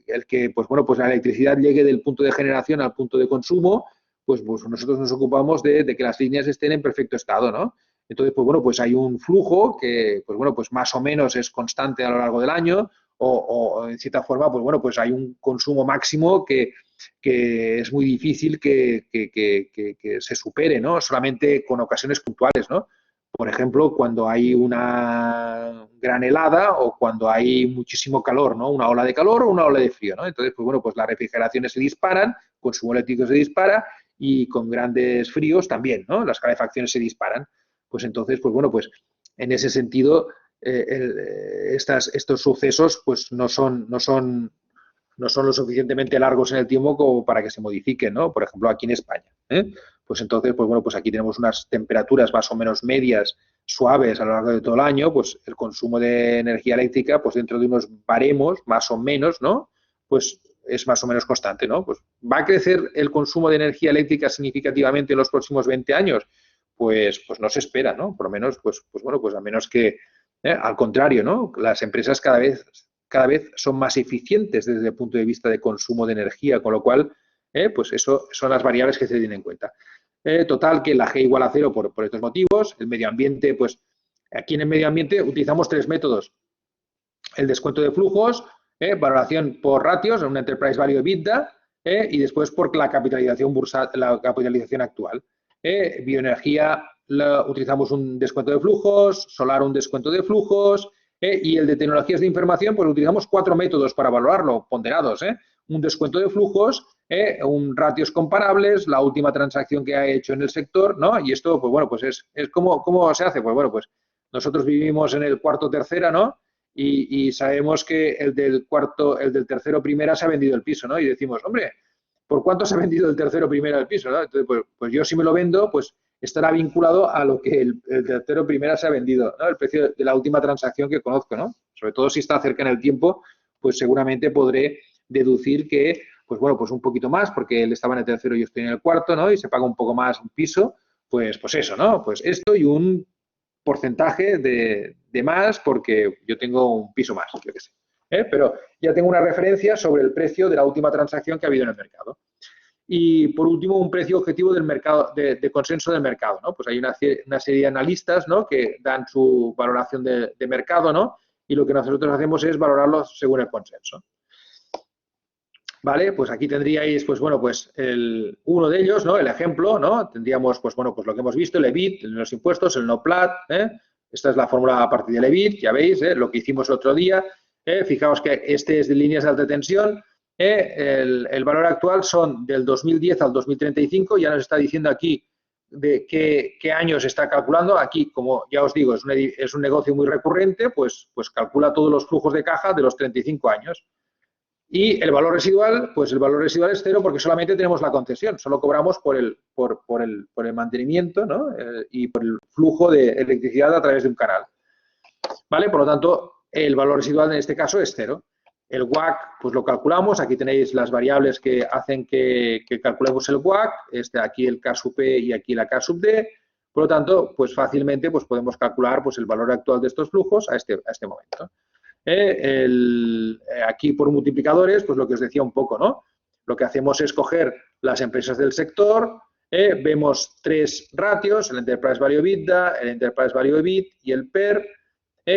el que, pues bueno, pues la electricidad llegue del punto de generación al punto de consumo, pues nosotros nos ocupamos de que las líneas estén en perfecto estado, ¿no? Entonces, pues bueno, pues hay un flujo que, pues bueno, pues más o menos es constante a lo largo del año o en cierta forma, pues bueno, pues hay un consumo máximo que es muy difícil que se supere, ¿no? Solamente con ocasiones puntuales, ¿no? Por ejemplo, cuando hay una gran helada o cuando hay muchísimo calor, ¿no? Una ola de calor o una ola de frío, ¿no? Entonces, pues bueno, pues las refrigeraciones se disparan, el consumo eléctrico se dispara y con grandes fríos también, ¿no? Las calefacciones se disparan. Pues entonces, pues bueno, pues en ese sentido, estos sucesos pues no son lo suficientemente largos en el tiempo como para que se modifiquen, ¿no? Por ejemplo, aquí en España. Pues entonces, pues bueno, pues aquí tenemos unas temperaturas más o menos medias, suaves a lo largo de todo el año, pues el consumo de energía eléctrica, pues dentro de unos baremos, más o menos, ¿no? Pues es más o menos constante, ¿no? Pues ¿va a crecer el consumo de energía eléctrica significativamente en los próximos 20 años? Pues no se espera, ¿no? Por lo menos, pues bueno, pues a menos que, al contrario, ¿no? Las empresas cada vez son más eficientes desde el punto de vista de consumo de energía, con lo cual, pues eso son las variables que se tienen en cuenta. Total, que la G igual a 0 por estos motivos. El medio ambiente, pues aquí en el medio ambiente utilizamos 3 métodos. El descuento de flujos, valoración por ratios, un enterprise value EBITDA, y después por la capitalización la capitalización actual. Bioenergía, utilizamos un descuento de flujos, solar un descuento de flujos, y el de tecnologías de información, pues utilizamos 4 métodos para valorarlo, ponderados, un descuento de flujos, ratios comparables, la última transacción que ha hecho en el sector, ¿no? Y esto, pues bueno, pues es ¿cómo se hace? Pues bueno, pues nosotros vivimos en el cuarto tercera, ¿no? Y sabemos que el del tercero primera se ha vendido el piso, ¿no? Y decimos, hombre, ¿por cuánto se ha vendido el tercero primera el piso, ¿no? Entonces, pues yo si me lo vendo, pues estará vinculado a lo que el tercero primera se ha vendido, ¿no? El precio de la última transacción que conozco, ¿no? Sobre todo si está cerca en el tiempo, pues seguramente podré deducir que, pues bueno, pues un poquito más, porque él estaba en el tercero y yo estoy en el cuarto, ¿no? Y se paga un poco más un piso, pues eso, ¿no? Pues esto y un porcentaje de más porque yo tengo un piso más, yo qué sé. Pero ya tengo una referencia sobre el precio de la última transacción que ha habido en el mercado. Y, por último, un precio objetivo del mercado, de consenso del mercado, ¿no? Pues hay una serie de analistas, ¿no?, que dan su valoración de mercado, ¿no? Y lo que nosotros hacemos es valorarlo según el consenso. ¿Vale? Pues aquí tendríais, pues bueno, pues uno de ellos, ¿no? El ejemplo, ¿no? Tendríamos, pues bueno, pues lo que hemos visto, el EBIT, los impuestos, el NOPLAT, Esta es la fórmula a partir del EBIT, ya veis, lo que hicimos el otro día. Fijaos que este es de líneas de alta tensión. El valor actual son del 2010 al 2035, ya nos está diciendo aquí de qué años está calculando. Aquí, como ya os digo, es un negocio muy recurrente, pues calcula todos los flujos de caja de los 35 años. Y el valor residual, pues el valor residual es cero porque solamente tenemos la concesión, solo cobramos por el mantenimiento, ¿no? Y por el flujo de electricidad a través de un canal. ¿Vale? Por lo tanto, el valor residual en este caso es cero. El WACC, pues lo calculamos, aquí tenéis las variables que hacen que calculemos el WACC, aquí el K sub P y aquí la K sub D. Por lo tanto, pues fácilmente pues podemos calcular pues el valor actual de estos flujos a este momento. Aquí por multiplicadores, pues lo que os decía un poco, ¿no? Lo que hacemos es coger las empresas del sector, vemos tres ratios, el Enterprise Value EBITDA, el Enterprise Value EBIT y el PER.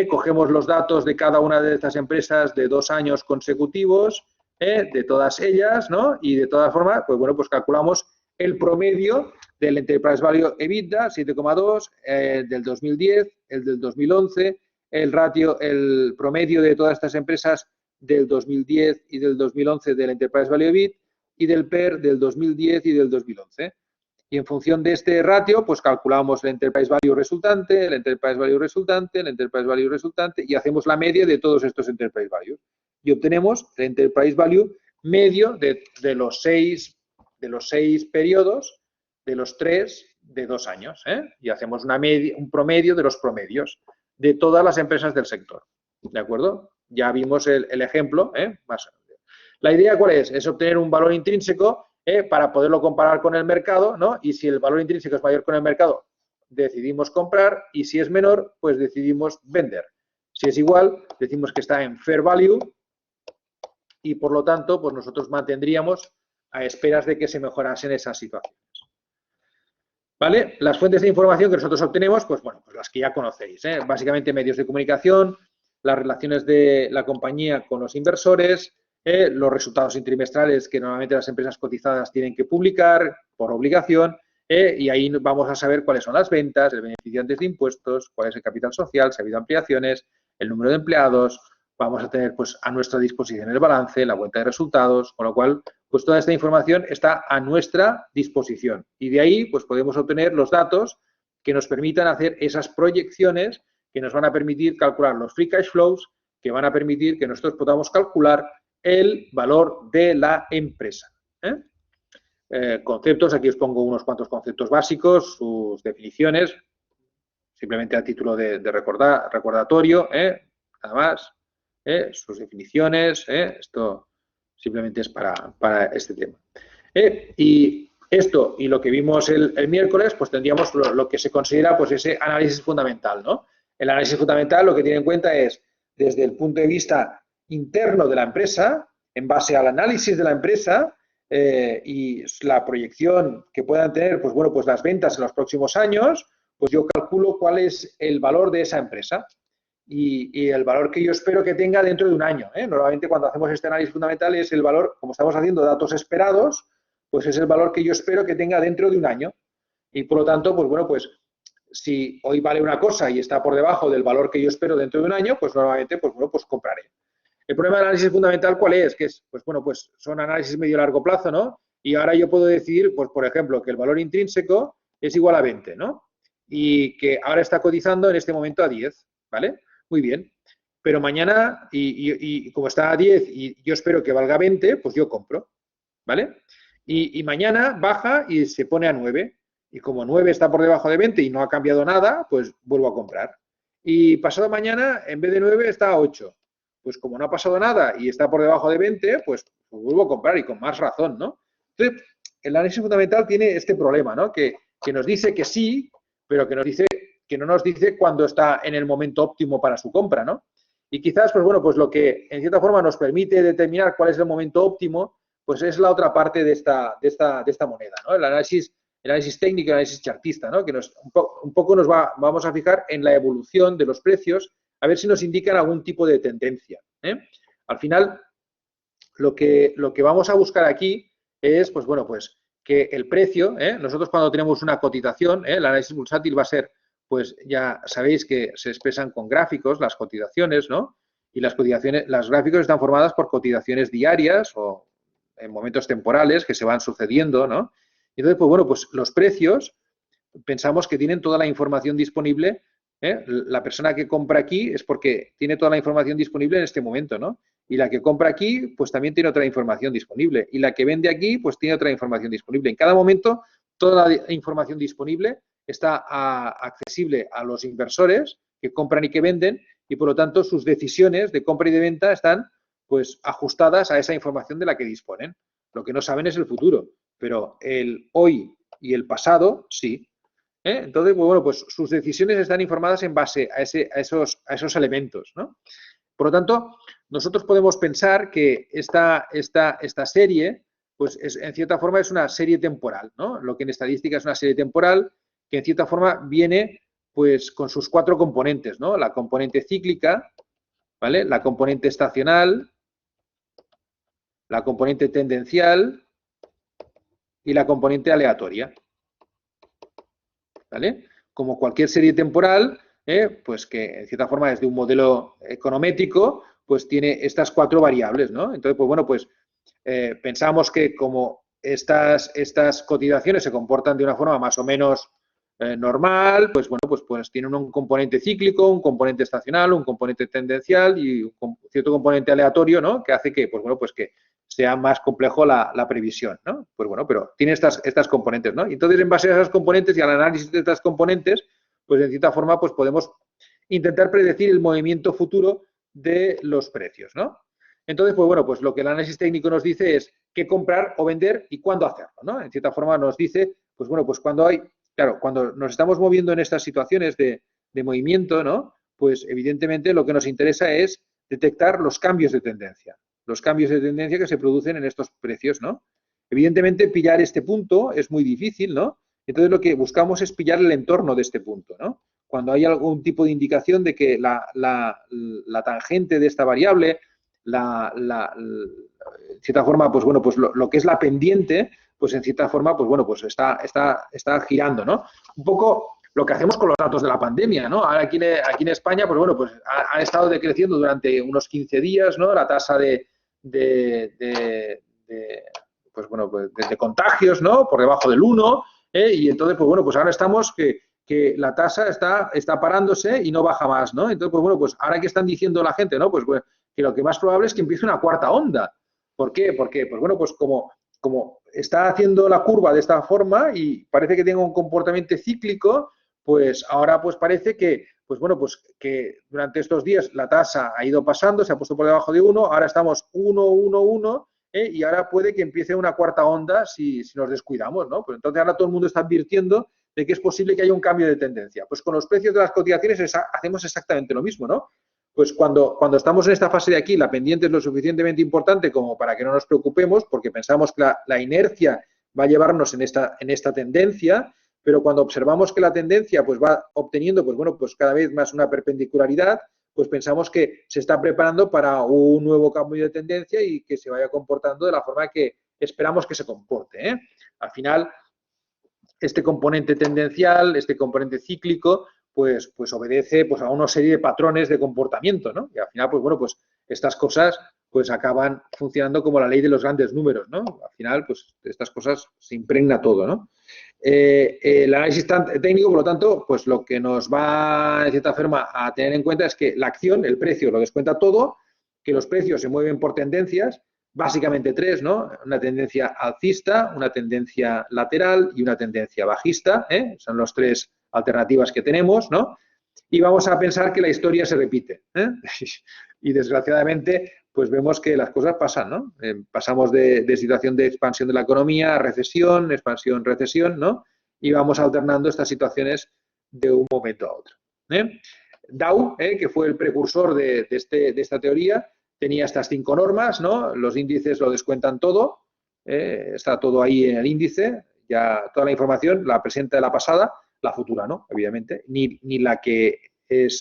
Cogemos los datos de cada una de estas empresas de 2 años consecutivos, de todas ellas, ¿no? Y de todas formas, pues bueno, pues calculamos el promedio del Enterprise Value EBITDA, 7,2, del 2010, el del 2011, el promedio de todas estas empresas del 2010 y del 2011 del Enterprise Value EBIT y del PER del 2010 y del 2011. Y en función de este ratio, pues calculamos el Enterprise Value resultante, el Enterprise Value resultante, el Enterprise Value resultante y hacemos la media de todos estos Enterprise Values. Y obtenemos el Enterprise Value medio de los seis periodos, de los 3 de 2 años. Y hacemos una media, un promedio de los promedios de todas las empresas del sector. ¿De acuerdo? Ya vimos el ejemplo. La idea, ¿cuál es? Es obtener un valor intrínseco para poderlo comparar con el mercado, ¿no? Y si el valor intrínseco es mayor con el mercado, decidimos comprar y si es menor, pues decidimos vender. Si es igual, decimos que está en fair value y, por lo tanto, pues nosotros mantendríamos a esperas de que se mejorasen esas situaciones. ¿Vale? Las fuentes de información que nosotros obtenemos, pues bueno, pues las que ya conocéis, básicamente medios de comunicación, las relaciones de la compañía con los inversores, los resultados trimestrales que normalmente las empresas cotizadas tienen que publicar por obligación, y ahí vamos a saber cuáles son las ventas, el beneficio antes de impuestos, cuál es el capital social, si ha habido ampliaciones, el número de empleados. Vamos a tener pues a nuestra disposición el balance, la cuenta de resultados, con lo cual pues toda esta información está a nuestra disposición y de ahí pues podemos obtener los datos que nos permitan hacer esas proyecciones que nos van a permitir calcular los free cash flows, que van a permitir que nosotros podamos calcular el valor de la empresa. Conceptos, aquí os pongo unos cuantos conceptos básicos, sus definiciones, simplemente a título de recordatorio, nada más, sus definiciones, esto simplemente es para este tema. Y esto y lo que vimos el miércoles, pues tendríamos lo que se considera pues ese análisis fundamental, ¿no? El análisis fundamental lo que tiene en cuenta es desde el punto de vista interno de la empresa, en base al análisis de la empresa y la proyección que puedan tener, pues bueno, pues las ventas en los próximos años, pues yo calculo cuál es el valor de esa empresa y el valor que yo espero que tenga dentro de un año. Normalmente cuando hacemos este análisis fundamental es el valor, como estamos haciendo datos esperados, pues es el valor que yo espero que tenga dentro de un año. Y por lo tanto, pues bueno, pues si hoy vale una cosa y está por debajo del valor que yo espero dentro de un año, pues normalmente, pues bueno, pues compraré. El problema del análisis fundamental, ¿cuál es? Que es, pues bueno, pues son análisis medio-largo plazo, ¿no? Y ahora yo puedo decidir, pues, por ejemplo, que el valor intrínseco es igual a 20, ¿no? Y que ahora está cotizando en este momento a 10, ¿vale? Muy bien. Pero mañana, y como está a 10 y yo espero que valga 20, pues yo compro, ¿vale? Y mañana baja y se pone a 9. Y como 9 está por debajo de 20 y no ha cambiado nada, pues vuelvo a comprar. Y pasado mañana, en vez de 9, está a 8. Pues como no ha pasado nada y está por debajo de 20, pues vuelvo a comprar y con más razón, ¿no? Entonces, el análisis fundamental tiene este problema, ¿no? Que nos dice que sí, pero que no nos dice cuándo está en el momento óptimo para su compra, ¿no? Y quizás, pues bueno, pues lo que en cierta forma nos permite determinar cuál es el momento óptimo, pues es la otra parte de esta moneda, ¿no? El análisis técnico, el análisis chartista, ¿no? Que un poco vamos a fijar en la evolución de los precios, a ver si nos indican algún tipo de tendencia, ¿eh? Al final, lo que vamos a buscar aquí es, pues bueno, pues que el precio, nosotros cuando tenemos una cotización, el análisis bursátil va a ser, pues ya sabéis que se expresan con gráficos las cotizaciones, ¿no? Y las gráficos están formadas por cotizaciones diarias o en momentos temporales que se van sucediendo, ¿no? Y entonces, pues bueno, pues los precios pensamos que tienen toda la información disponible, ¿eh? La persona que compra aquí es porque tiene toda la información disponible en este momento, ¿no? Y la que compra aquí, pues también tiene otra información disponible. Y la que vende aquí, pues tiene otra información disponible. En cada momento, toda la información disponible está accesible a los inversores que compran y que venden y, por lo tanto, sus decisiones de compra y de venta están, pues, ajustadas a esa información de la que disponen. Lo que no saben es el futuro, pero el hoy y el pasado, sí. Entonces, pues, bueno, pues sus decisiones están informadas en base a esos elementos, ¿no? Por lo tanto, nosotros podemos pensar que esta serie, pues en cierta forma es una serie temporal, ¿no? Lo que en estadística es una serie temporal que en cierta forma viene, pues, con sus 4 componentes, ¿no? La componente cíclica, ¿vale? La componente estacional, la componente tendencial y la componente aleatoria, ¿vale? Como cualquier serie temporal, pues que en cierta forma es de un modelo econométrico, pues tiene estas 4 variables, ¿no? Entonces, pues bueno, pues pensamos que como estas cotizaciones se comportan de una forma más o menos normal, pues bueno, pues tienen un componente cíclico, un componente estacional, un componente tendencial y un cierto componente aleatorio, ¿no? Que hace que, pues bueno, pues que sea más complejo la previsión, ¿no? Pues bueno, pero tiene estas componentes, ¿no? Y entonces, en base a esas componentes y al análisis de estas componentes, pues en cierta forma, pues podemos intentar predecir el movimiento futuro de los precios, ¿no? Entonces, pues bueno, pues lo que el análisis técnico nos dice es qué comprar o vender y cuándo hacerlo, ¿no? En cierta forma nos dice, pues bueno, pues cuando nos estamos moviendo en estas situaciones de movimiento, ¿no? Pues evidentemente lo que nos interesa es detectar los cambios de tendencia que se producen en estos precios, ¿no? Evidentemente, pillar este punto es muy difícil, ¿no? Entonces, lo que buscamos es pillar el entorno de este punto, ¿no? Cuando hay algún tipo de indicación de que la tangente de esta variable, en cierta forma, pues bueno, pues lo que es la pendiente, pues en cierta forma, pues bueno, pues está girando, ¿no? Un poco lo que hacemos con los datos de la pandemia, ¿no? Ahora aquí en España, pues bueno, pues han estado decreciendo durante unos 15 días, ¿no? La tasa de contagios, ¿no? Por debajo del 1, y entonces, pues bueno, pues ahora estamos que la tasa está parándose y no baja más, ¿no? Entonces, pues bueno, pues ahora que están diciendo la gente, ¿no? Pues bueno, que lo que más probable es que empiece una cuarta onda. ¿Por qué? Porque, pues bueno, pues como está haciendo la curva de esta forma y parece que tenga un comportamiento cíclico, pues ahora pues parece que, pues bueno, pues que durante estos días la tasa ha ido pasando, se ha puesto por debajo de 1, ahora estamos 1, 1, 1, y ahora puede que empiece una cuarta onda si nos descuidamos, ¿no? Pues entonces ahora todo el mundo está advirtiendo de que es posible que haya un cambio de tendencia. Pues con los precios de las cotizaciones hacemos exactamente lo mismo, ¿no? Pues cuando estamos en esta fase de aquí, la pendiente es lo suficientemente importante como para que no nos preocupemos, porque pensamos que la inercia va a llevarnos en esta tendencia, pero cuando observamos que la tendencia pues va obteniendo, pues bueno, pues cada vez más una perpendicularidad, pues pensamos que se está preparando para un nuevo cambio de tendencia y que se vaya comportando de la forma que esperamos que se comporte, ¿eh? Al final, este componente tendencial, este componente cíclico, pues obedece pues a una serie de patrones de comportamiento, ¿no? Y al final, pues bueno, pues estas cosas pues acaban funcionando como la ley de los grandes números, ¿no? Al final, pues de estas cosas se impregna todo, ¿no? El análisis técnico, por lo tanto, pues lo que nos va, de cierta forma, a tener en cuenta es que la acción, el precio, lo descuenta todo, que los precios se mueven por tendencias, básicamente tres, ¿no? Una tendencia alcista, una tendencia lateral y una tendencia bajista, ¿eh? Son las tres alternativas que tenemos, ¿no? Y vamos a pensar que la historia se repite, ¿eh? Y desgraciadamente, pues vemos que las cosas pasan, ¿no? Pasamos de situación de expansión de la economía a recesión, expansión, recesión, ¿no? Y vamos alternando estas situaciones de un momento a otro, ¿eh? Dow, que fue el precursor de esta teoría, tenía estas 5 normas, ¿no? Los índices lo descuentan todo, está todo ahí en el índice, ya toda la información, la presente de la pasada, la futura, ¿no? Evidentemente, ni la que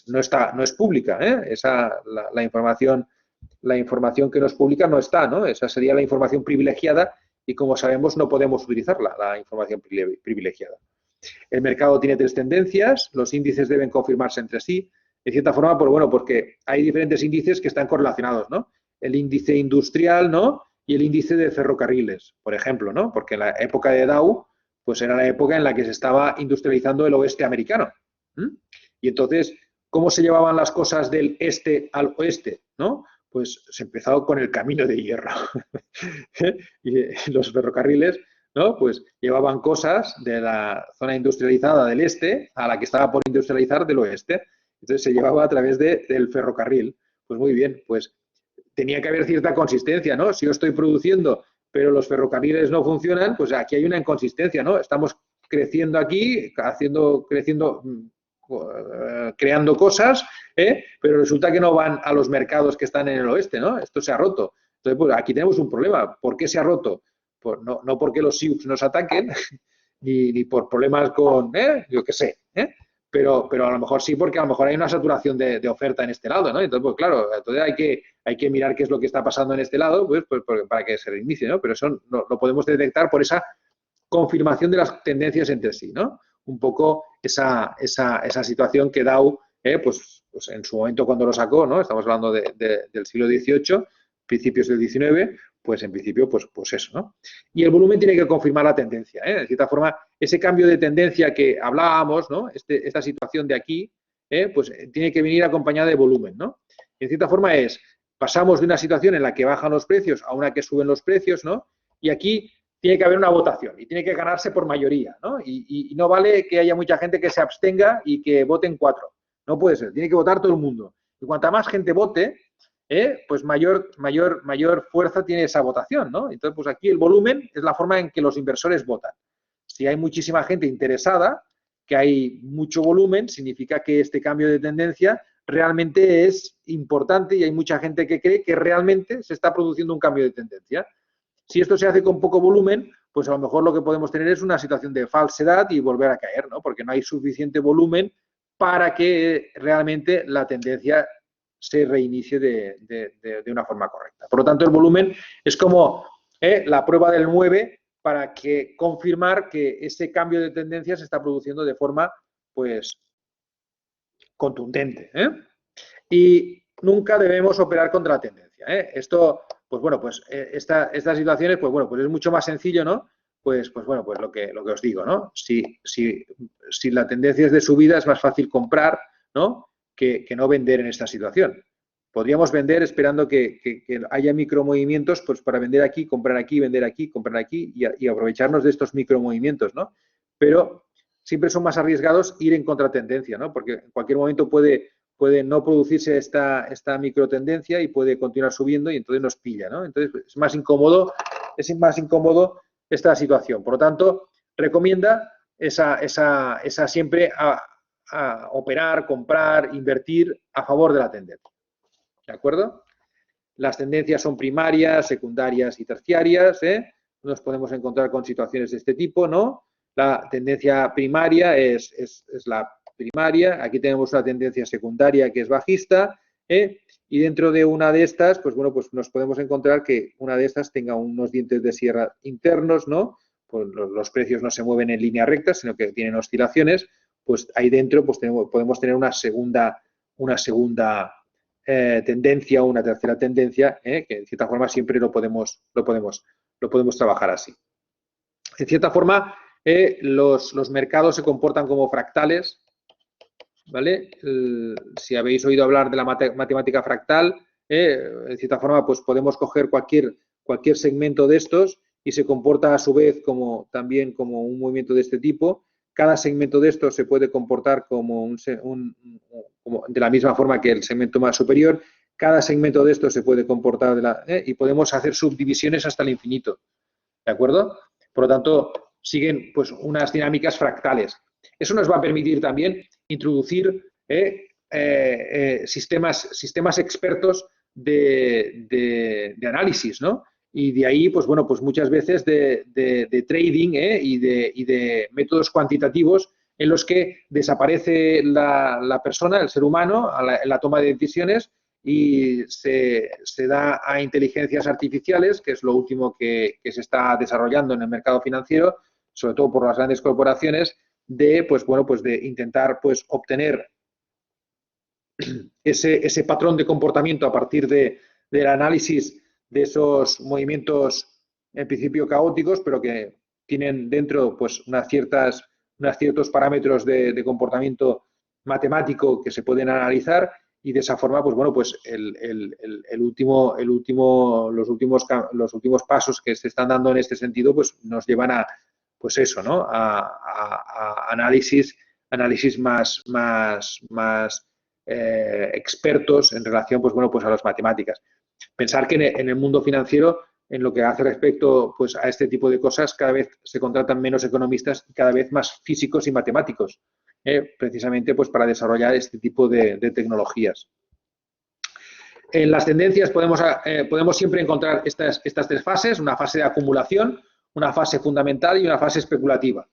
no es pública, la información que nos publica no está, ¿no? Esa sería la información privilegiada y, como sabemos, no podemos utilizarla, la información privilegiada. El mercado tiene 3 tendencias, los índices deben confirmarse entre sí, de cierta forma, pues bueno, porque hay diferentes índices que están correlacionados, ¿no? El índice industrial, ¿no? Y el índice de ferrocarriles, por ejemplo, ¿no? Porque en la época de Dow, pues era la época en la que se estaba industrializando el oeste americano. Y entonces, ¿cómo se llevaban las cosas del este al oeste, ¿no? Pues se empezó con el camino de hierro. Y los ferrocarriles, ¿no? Pues llevaban cosas de la zona industrializada del este a la que estaba por industrializar del oeste. Entonces se llevaba a través del ferrocarril. Pues muy bien, pues tenía que haber cierta consistencia, ¿no? Si yo estoy produciendo, pero los ferrocarriles no funcionan, pues aquí hay una inconsistencia, ¿no? Estamos creciendo aquí, creando cosas, pero resulta que no van a los mercados que están en el oeste, ¿no? Esto se ha roto. Entonces, pues aquí tenemos un problema. ¿Por qué se ha roto? Pues no porque los Sioux nos ataquen, ni por problemas con, yo qué sé, pero a lo mejor sí, porque a lo mejor hay una saturación de oferta en este lado, ¿no? Entonces, pues claro, entonces hay que mirar qué es lo que está pasando en este lado, pues para que se reinicie, ¿no? Pero eso lo podemos detectar por esa confirmación de las tendencias entre sí, ¿no? Un poco esa situación que Dow, pues en su momento cuando lo sacó, ¿no? Estamos hablando del siglo XVIII, principios del XIX, pues en principio, pues eso, ¿no? Y el volumen tiene que confirmar la tendencia, ¿eh? De cierta forma, ese cambio de tendencia que hablábamos, ¿no? Esta situación de aquí, pues tiene que venir acompañada de volumen, ¿no? Y en cierta forma pasamos de una situación en la que bajan los precios a una que suben los precios, ¿no? Y aquí tiene que haber una votación y tiene que ganarse por mayoría, ¿no? Y no vale que haya mucha gente que se abstenga y que voten 4. No puede ser, tiene que votar todo el mundo. Y cuanta más gente vote, pues mayor fuerza tiene esa votación, ¿no? Entonces, pues aquí el volumen es la forma en que los inversores votan. Si hay muchísima gente interesada, que hay mucho volumen, significa que este cambio de tendencia realmente es importante y hay mucha gente que cree que realmente se está produciendo un cambio de tendencia. Si esto se hace con poco volumen, pues a lo mejor lo que podemos tener es una situación de falsedad y volver a caer, ¿no? Porque no hay suficiente volumen para que realmente la tendencia se reinicie de una forma correcta. Por lo tanto, el volumen es como la prueba del 9 para confirmar que ese cambio de tendencia se está produciendo de forma, pues, contundente. Y nunca debemos operar contra la tendencia. Esto, pues bueno, pues estas situaciones, pues bueno, pues es mucho más sencillo, ¿no? Pues bueno, pues lo que os digo, ¿no? Si la tendencia es de subida, es más fácil comprar, ¿no? Que no vender en esta situación. Podríamos vender esperando que haya micromovimientos, pues para vender aquí, vender aquí, comprar aquí y aprovecharnos de estos micromovimientos, ¿no? Pero siempre son más arriesgados ir en contratendencia, ¿no? Porque en cualquier momento puede no producirse esta microtendencia y puede continuar subiendo y entonces nos pilla, ¿no? Entonces es más incómodo esta situación. Por lo tanto, recomienda esa siempre a operar, comprar, invertir a favor de la tendencia. ¿De acuerdo? Las tendencias son primarias, secundarias y terciarias, Nos podemos encontrar con situaciones de este tipo, ¿no? La tendencia primaria es la primaria, aquí tenemos una tendencia secundaria que es bajista, y dentro de una de estas, pues bueno, pues nos podemos encontrar que una de estas tenga unos dientes de sierra internos, ¿no? Pues los precios no se mueven en línea recta, sino que tienen oscilaciones, pues ahí dentro pues podemos tener una segunda tendencia o una tercera tendencia, que en cierta forma siempre lo podemos trabajar así. En cierta forma, los mercados se comportan como fractales, ¿vale? Si habéis oído hablar de la matemática fractal, en cierta forma, pues podemos coger cualquier segmento de estos y se comporta a su vez también como un movimiento de este tipo. Cada segmento de estos se puede comportar como de la misma forma que el segmento más superior. Cada segmento de estos se puede comportar y podemos hacer subdivisiones hasta el infinito, ¿de acuerdo? Por lo tanto, siguen pues unas dinámicas fractales. Eso nos va a permitir también introducir sistemas expertos de análisis, ¿no? Y de ahí, pues bueno, pues muchas veces de trading y de métodos cuantitativos en los que desaparece la persona, el ser humano, en la toma de decisiones y se da a inteligencias artificiales, que es lo último que se está desarrollando en el mercado financiero, sobre todo por las grandes corporaciones, de intentar pues obtener ese patrón de comportamiento a partir del análisis de esos movimientos en principio caóticos, pero que tienen dentro pues unos ciertos parámetros de comportamiento matemático que se pueden analizar y de esa forma, pues bueno, pues los últimos pasos que se están dando en este sentido, pues nos llevan a, pues eso, ¿no? A análisis más expertos en relación, pues bueno, pues a las matemáticas. Pensar que en el mundo financiero, en lo que hace respecto pues a este tipo de cosas, cada vez se contratan menos economistas y cada vez más físicos y matemáticos, precisamente pues para desarrollar este tipo de tecnologías. En las tendencias podemos siempre encontrar estas tres fases, una fase de acumulación, una fase fundamental y una fase especulativa.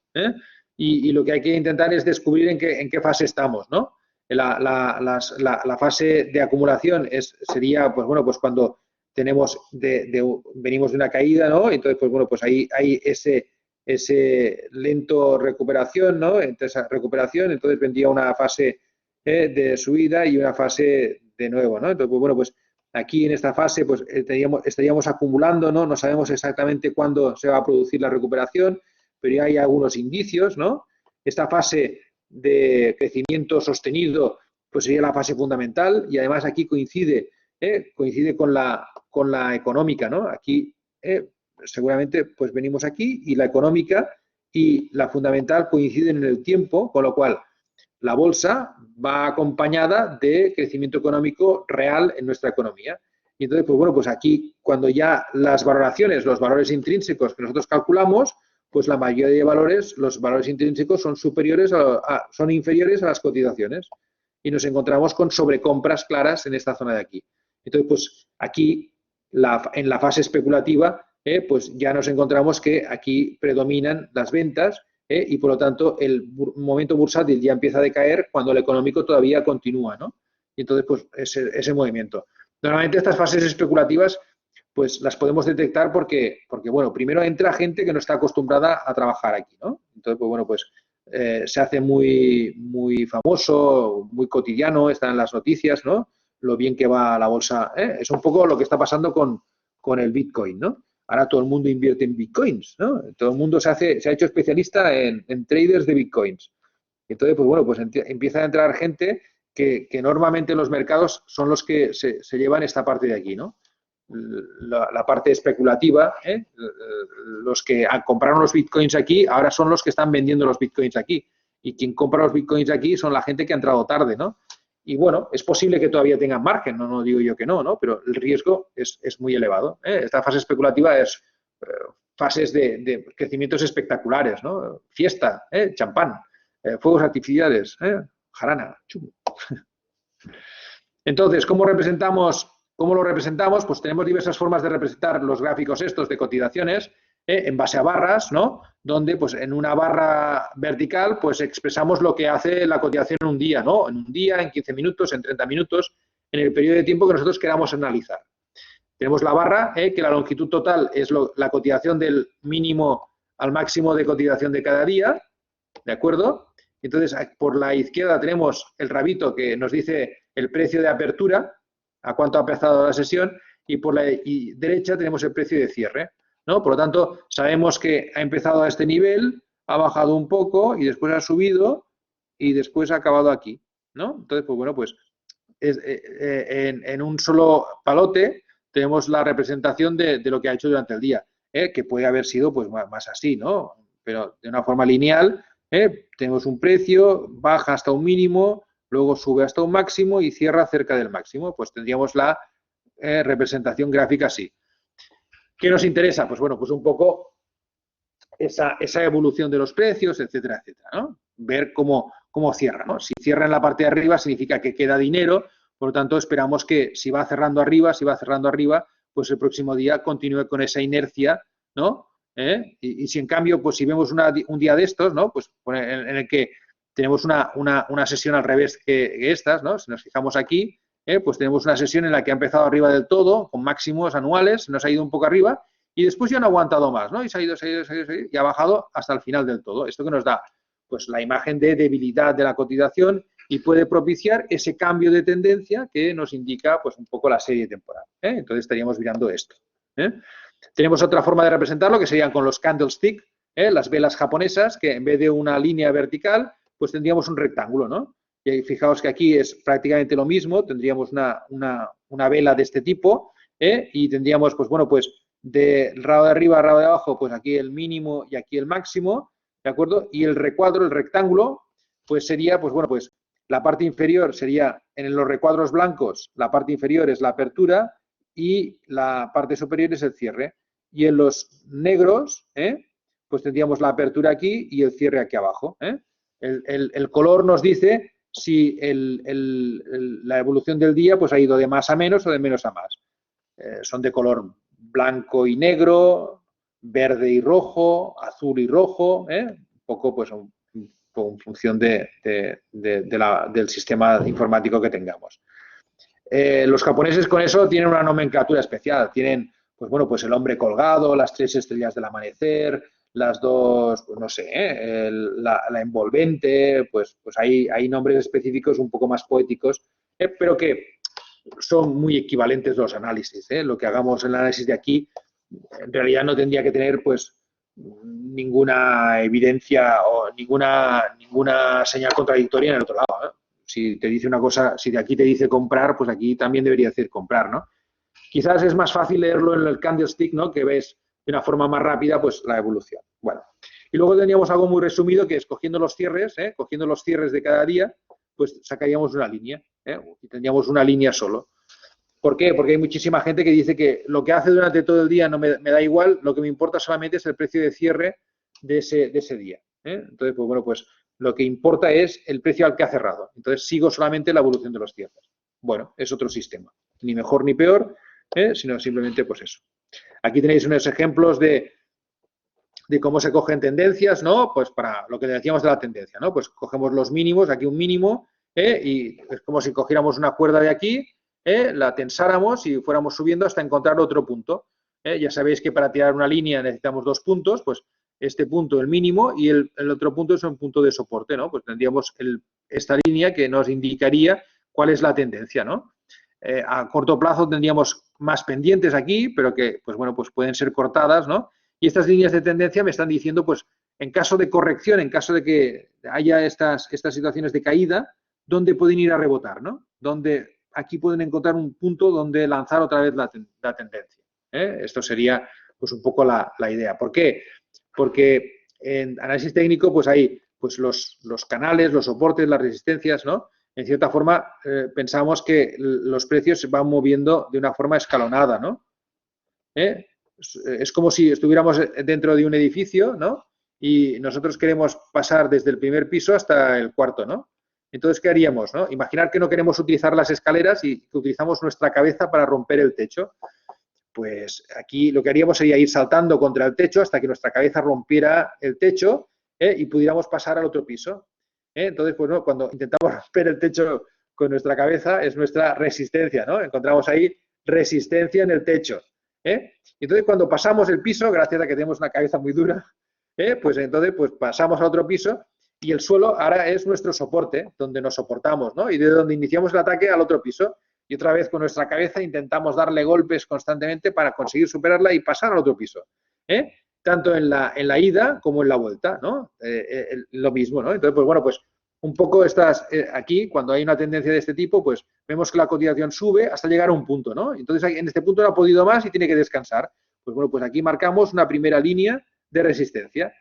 Y lo que hay que intentar es descubrir en qué fase estamos, ¿no? La fase de acumulación sería, pues bueno, pues cuando venimos de una caída, ¿no? Entonces, pues bueno, pues ahí hay ese lento recuperación, ¿no? Esa recuperación, entonces vendría una fase de subida y una fase de nuevo, ¿no? Entonces, pues bueno, pues aquí en esta fase pues estaríamos acumulando, ¿no? No sabemos exactamente cuándo se va a producir la recuperación, pero ya hay algunos indicios, ¿no? Esta fase de crecimiento sostenido pues sería la fase fundamental y además aquí coincide con la económica, ¿no? Aquí seguramente pues venimos aquí y la económica y la fundamental coinciden en el tiempo, con lo cual la bolsa va acompañada de crecimiento económico real en nuestra economía. Y entonces, pues bueno, pues aquí cuando ya las valoraciones, los valores intrínsecos que nosotros calculamos, pues la mayoría de valores, los valores intrínsecos son inferiores a las cotizaciones y nos encontramos con sobrecompras claras en esta zona de aquí. Entonces, pues aquí en la fase especulativa, pues ya nos encontramos que aquí predominan las ventas y por lo tanto el momento bursátil ya empieza a decaer cuando el económico todavía continúa, ¿no? Y entonces, pues ese movimiento. Normalmente estas fases especulativas pues las podemos detectar porque, bueno, primero entra gente que no está acostumbrada a trabajar aquí, ¿no? Entonces, pues bueno, pues se hace muy, muy famoso, muy cotidiano, está en las noticias, ¿no? Lo bien que va la bolsa. Es un poco lo que está pasando con el Bitcoin, ¿no? Ahora todo el mundo invierte en Bitcoins, ¿no? Todo el mundo se ha hecho especialista en traders de Bitcoins. Entonces, pues bueno, pues empieza a entrar gente que normalmente en los mercados son los que se llevan esta parte de aquí, ¿no? La parte especulativa, los que compraron los bitcoins aquí, ahora son los que están vendiendo los bitcoins aquí. Y quien compra los bitcoins aquí son la gente que ha entrado tarde, ¿no? Y bueno, es posible que todavía tengan margen, no digo yo que no, pero el riesgo es muy elevado. Esta fase especulativa es fases de crecimientos espectaculares, ¿no? Fiesta, champán, fuegos artificiales, jarana, chulo. Entonces, ¿cómo lo representamos? Pues tenemos diversas formas de representar los gráficos estos de cotizaciones en base a barras, ¿no? Donde pues en una barra vertical pues expresamos lo que hace la cotización en un día, ¿no? En un día, en 15 minutos, en 30 minutos, en el periodo de tiempo que nosotros queramos analizar. Tenemos la barra, que la longitud total es la cotización del mínimo al máximo de cotización de cada día, ¿de acuerdo? Entonces, por la izquierda tenemos el rabito que nos dice el precio de apertura, a cuánto ha empezado la sesión, y por la derecha tenemos el precio de cierre, ¿no? Por lo tanto, sabemos que ha empezado a este nivel, ha bajado un poco y después ha subido y después ha acabado aquí, ¿no? Entonces, pues bueno, pues en un solo palote tenemos la representación de lo que ha hecho durante el día, que puede haber sido pues más así, ¿no? Pero de una forma lineal, tenemos un precio, baja hasta un mínimo, luego sube hasta un máximo y cierra cerca del máximo. Pues tendríamos la representación gráfica así. ¿Qué nos interesa? Pues bueno, pues un poco esa evolución de los precios, etcétera, etcétera, ¿no? Ver cómo cierra, ¿no? Si cierra en la parte de arriba significa que queda dinero, por lo tanto esperamos que si va cerrando arriba, pues el próximo día continúe con esa inercia, ¿no? Y si en cambio, pues si vemos un día de estos, ¿no? Pues en el que tenemos una sesión al revés que estas, ¿no? Si nos fijamos aquí, pues tenemos una sesión en la que ha empezado arriba del todo, con máximos anuales, nos ha ido un poco arriba y después ya no ha aguantado más, ¿no? Y se ha ido y ha bajado hasta el final del todo. Esto que nos da, pues, la imagen de debilidad de la cotización y puede propiciar ese cambio de tendencia que nos indica, pues, un poco la serie temporal, ¿eh? Entonces estaríamos mirando esto, ¿eh? Tenemos otra forma de representarlo que serían con los candlestick, las velas japonesas, que en vez de una línea vertical, pues tendríamos un rectángulo, ¿no? Y fijaos que aquí es prácticamente lo mismo, tendríamos una vela de este tipo, y tendríamos, pues bueno, pues del lado de arriba al lado de abajo, pues aquí el mínimo y aquí el máximo, ¿de acuerdo? Y el recuadro, el rectángulo, pues sería, pues bueno, pues la parte inferior sería, en los recuadros blancos, la parte inferior es la apertura y la parte superior es el cierre. Y en los negros, pues tendríamos la apertura aquí y el cierre aquí abajo. El color nos dice si la evolución del día pues ha ido de más a menos o de menos a más. Son de color blanco y negro, verde y rojo, azul y rojo, un poco pues en función del sistema informático que tengamos. Los japoneses con eso tienen una nomenclatura especial, tienen pues bueno, pues el hombre colgado, las 3 estrellas del amanecer, las 2, pues no sé, la envolvente, pues hay nombres específicos un poco más poéticos, pero que son muy equivalentes los análisis. Lo que hagamos en el análisis de aquí, en realidad no tendría que tener pues ninguna evidencia o ninguna señal contradictoria en el otro lado. Si te dice una cosa, si de aquí te dice comprar, pues aquí también debería decir comprar, ¿no? Quizás es más fácil leerlo en el candlestick, ¿no? Que ves de una forma más rápida pues la evolución. Bueno, y luego tendríamos algo muy resumido que es cogiendo los cierres de cada día, pues sacaríamos una línea, y tendríamos una línea solo. ¿Por qué? Porque hay muchísima gente que dice que lo que hace durante todo el día no me da igual, lo que me importa solamente es el precio de cierre de ese día. Entonces, pues bueno, pues lo que importa es el precio al que ha cerrado. Entonces, sigo solamente la evolución de los cierres. Bueno, es otro sistema. Ni mejor ni peor, sino simplemente pues eso. Aquí tenéis unos ejemplos de cómo se cogen tendencias, ¿no? Pues para lo que decíamos de la tendencia, ¿no? Pues cogemos los mínimos, aquí un mínimo, y es como si cogiéramos una cuerda de aquí, la tensáramos y fuéramos subiendo hasta encontrar otro punto. Ya sabéis que para tirar una línea necesitamos 2 puntos, pues este punto, el mínimo, y el otro punto es un punto de soporte, ¿no? Pues tendríamos esta línea que nos indicaría cuál es la tendencia, ¿no? A corto plazo tendríamos más pendientes aquí, pero que, pues bueno, pues pueden ser cortadas, ¿no? Y estas líneas de tendencia me están diciendo, pues, en caso de corrección, en caso de que haya estas situaciones de caída, ¿dónde pueden ir a rebotar, ¿no? Donde aquí pueden encontrar un punto donde lanzar otra vez la tendencia. Esto sería, pues, un poco la idea. ¿Por qué? Porque en análisis técnico, pues, hay pues los canales, los soportes, las resistencias, ¿no? En cierta forma, pensamos que los precios se van moviendo de una forma escalonada, ¿no? Es como si estuviéramos dentro de un edificio, ¿no? Y nosotros queremos pasar desde el primer piso hasta el cuarto, ¿no? Entonces, ¿qué haríamos, no? Imaginar que no queremos utilizar las escaleras y que utilizamos nuestra cabeza para romper el techo. Pues aquí lo que haríamos sería ir saltando contra el techo hasta que nuestra cabeza rompiera el techo, y pudiéramos pasar al otro piso. Entonces, pues no, cuando intentamos romper el techo con nuestra cabeza es nuestra resistencia, ¿no? Encontramos ahí resistencia en el techo. Entonces, cuando pasamos el piso, gracias a que tenemos una cabeza muy dura, pues entonces pues pasamos a otro piso y el suelo ahora es nuestro soporte, donde nos soportamos, ¿no? Y de donde iniciamos el ataque al otro piso. Y otra vez con nuestra cabeza intentamos darle golpes constantemente para conseguir superarla y pasar al otro piso. Tanto en la ida como en la vuelta, ¿no? Lo mismo, ¿no? Entonces, pues bueno, pues un poco estás aquí, cuando hay una tendencia de este tipo, pues vemos que la cotización sube hasta llegar a un punto, ¿no? Entonces, en este punto no ha podido más y tiene que descansar. Pues bueno, pues aquí marcamos una primera línea de resistencia.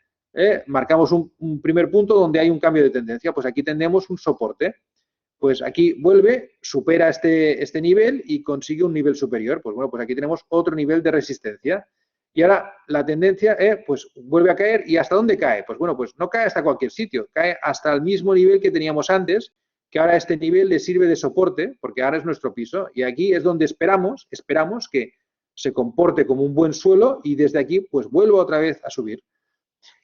Marcamos un primer punto donde hay un cambio de tendencia. Pues aquí tenemos un soporte. Pues aquí vuelve, supera este nivel y consigue un nivel superior. Pues bueno, pues aquí tenemos otro nivel de resistencia. Y ahora la tendencia pues vuelve a caer. ¿Y hasta dónde cae? Pues bueno, pues no cae hasta cualquier sitio. Cae hasta el mismo nivel que teníamos antes, que ahora este nivel le sirve de soporte, porque ahora es nuestro piso. Y aquí es donde esperamos que se comporte como un buen suelo y desde aquí pues vuelva otra vez a subir.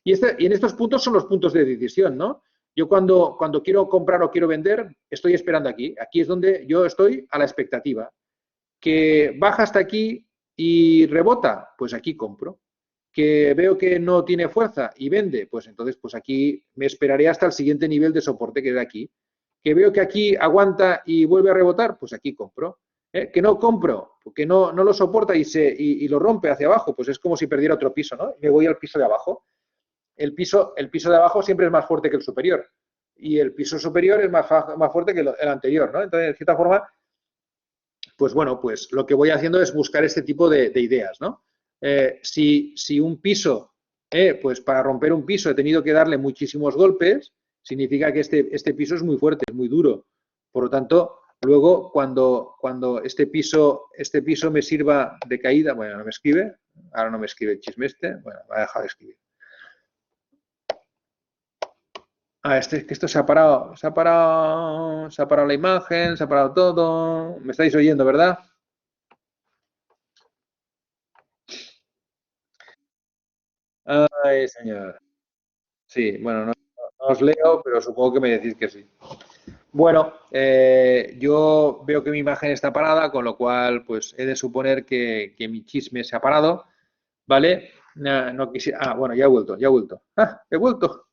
Y en estos puntos son los puntos de decisión, ¿no? Yo cuando quiero comprar o quiero vender, estoy esperando aquí. Aquí es donde yo estoy a la expectativa. Que baja hasta aquí y rebota, pues aquí compro. Que veo que no tiene fuerza y vende, pues entonces pues aquí me esperaré hasta el siguiente nivel de soporte, que es aquí. Que veo que aquí aguanta y vuelve a rebotar, pues aquí compro. Que no compro, porque no lo soporta y lo rompe hacia abajo, pues es como si perdiera otro piso, ¿no? Me voy al piso de abajo. El piso de abajo siempre es más fuerte que el superior y el piso superior es más fuerte que el anterior, ¿no? Entonces, de cierta forma, pues bueno, pues lo que voy haciendo es buscar este tipo de ideas, ¿no? Si un piso, pues para romper un piso he tenido que darle muchísimos golpes, significa que este piso es muy fuerte, es muy duro. Por lo tanto, luego cuando este piso me sirva de caída, bueno, no me escribe, ahora no me escribe el chisme bueno, me ha dejado de escribir. Que esto se ha parado la imagen, se ha parado todo. ¿Me estáis oyendo, verdad? Ay, señor. Sí, bueno, no os leo, pero supongo que me decís que sí. Bueno, yo veo que mi imagen está parada, con lo cual, pues he de suponer que mi chisme se ha parado, ¿vale? No quisiera. Bueno, ya he vuelto. He vuelto.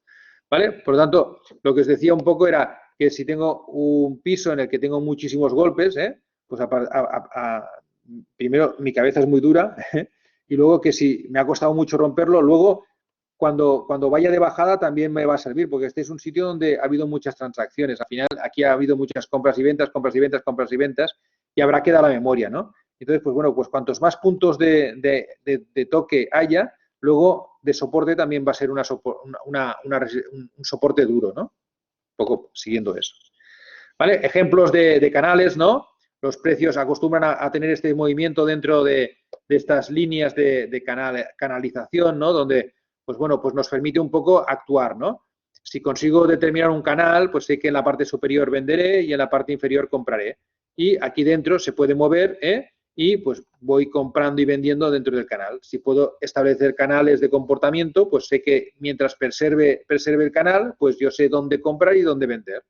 ¿Vale? Por lo tanto, lo que os decía un poco era que si tengo un piso en el que tengo muchísimos golpes, pues primero mi cabeza es muy dura y luego que si me ha costado mucho romperlo, luego cuando vaya de bajada también me va a servir, porque este es un sitio donde ha habido muchas transacciones. Al final, aquí ha habido muchas compras y ventas, compras y ventas, compras y ventas, y habrá que dar la memoria, ¿no? Entonces, pues bueno, pues cuantos más puntos de toque haya, luego de soporte también va a ser un soporte duro, ¿no? Un poco siguiendo eso. ¿Vale? Ejemplos de canales, ¿no? Los precios acostumbran a tener este movimiento dentro de estas líneas de canalización, ¿no? Donde, pues bueno, pues nos permite un poco actuar, ¿no? Si consigo determinar un canal, pues sé que en la parte superior venderé y en la parte inferior compraré. Y aquí dentro se puede mover, y pues voy comprando y vendiendo dentro del canal. Si puedo establecer canales de comportamiento, pues sé que mientras preserve el canal, pues yo sé dónde comprar y dónde vender.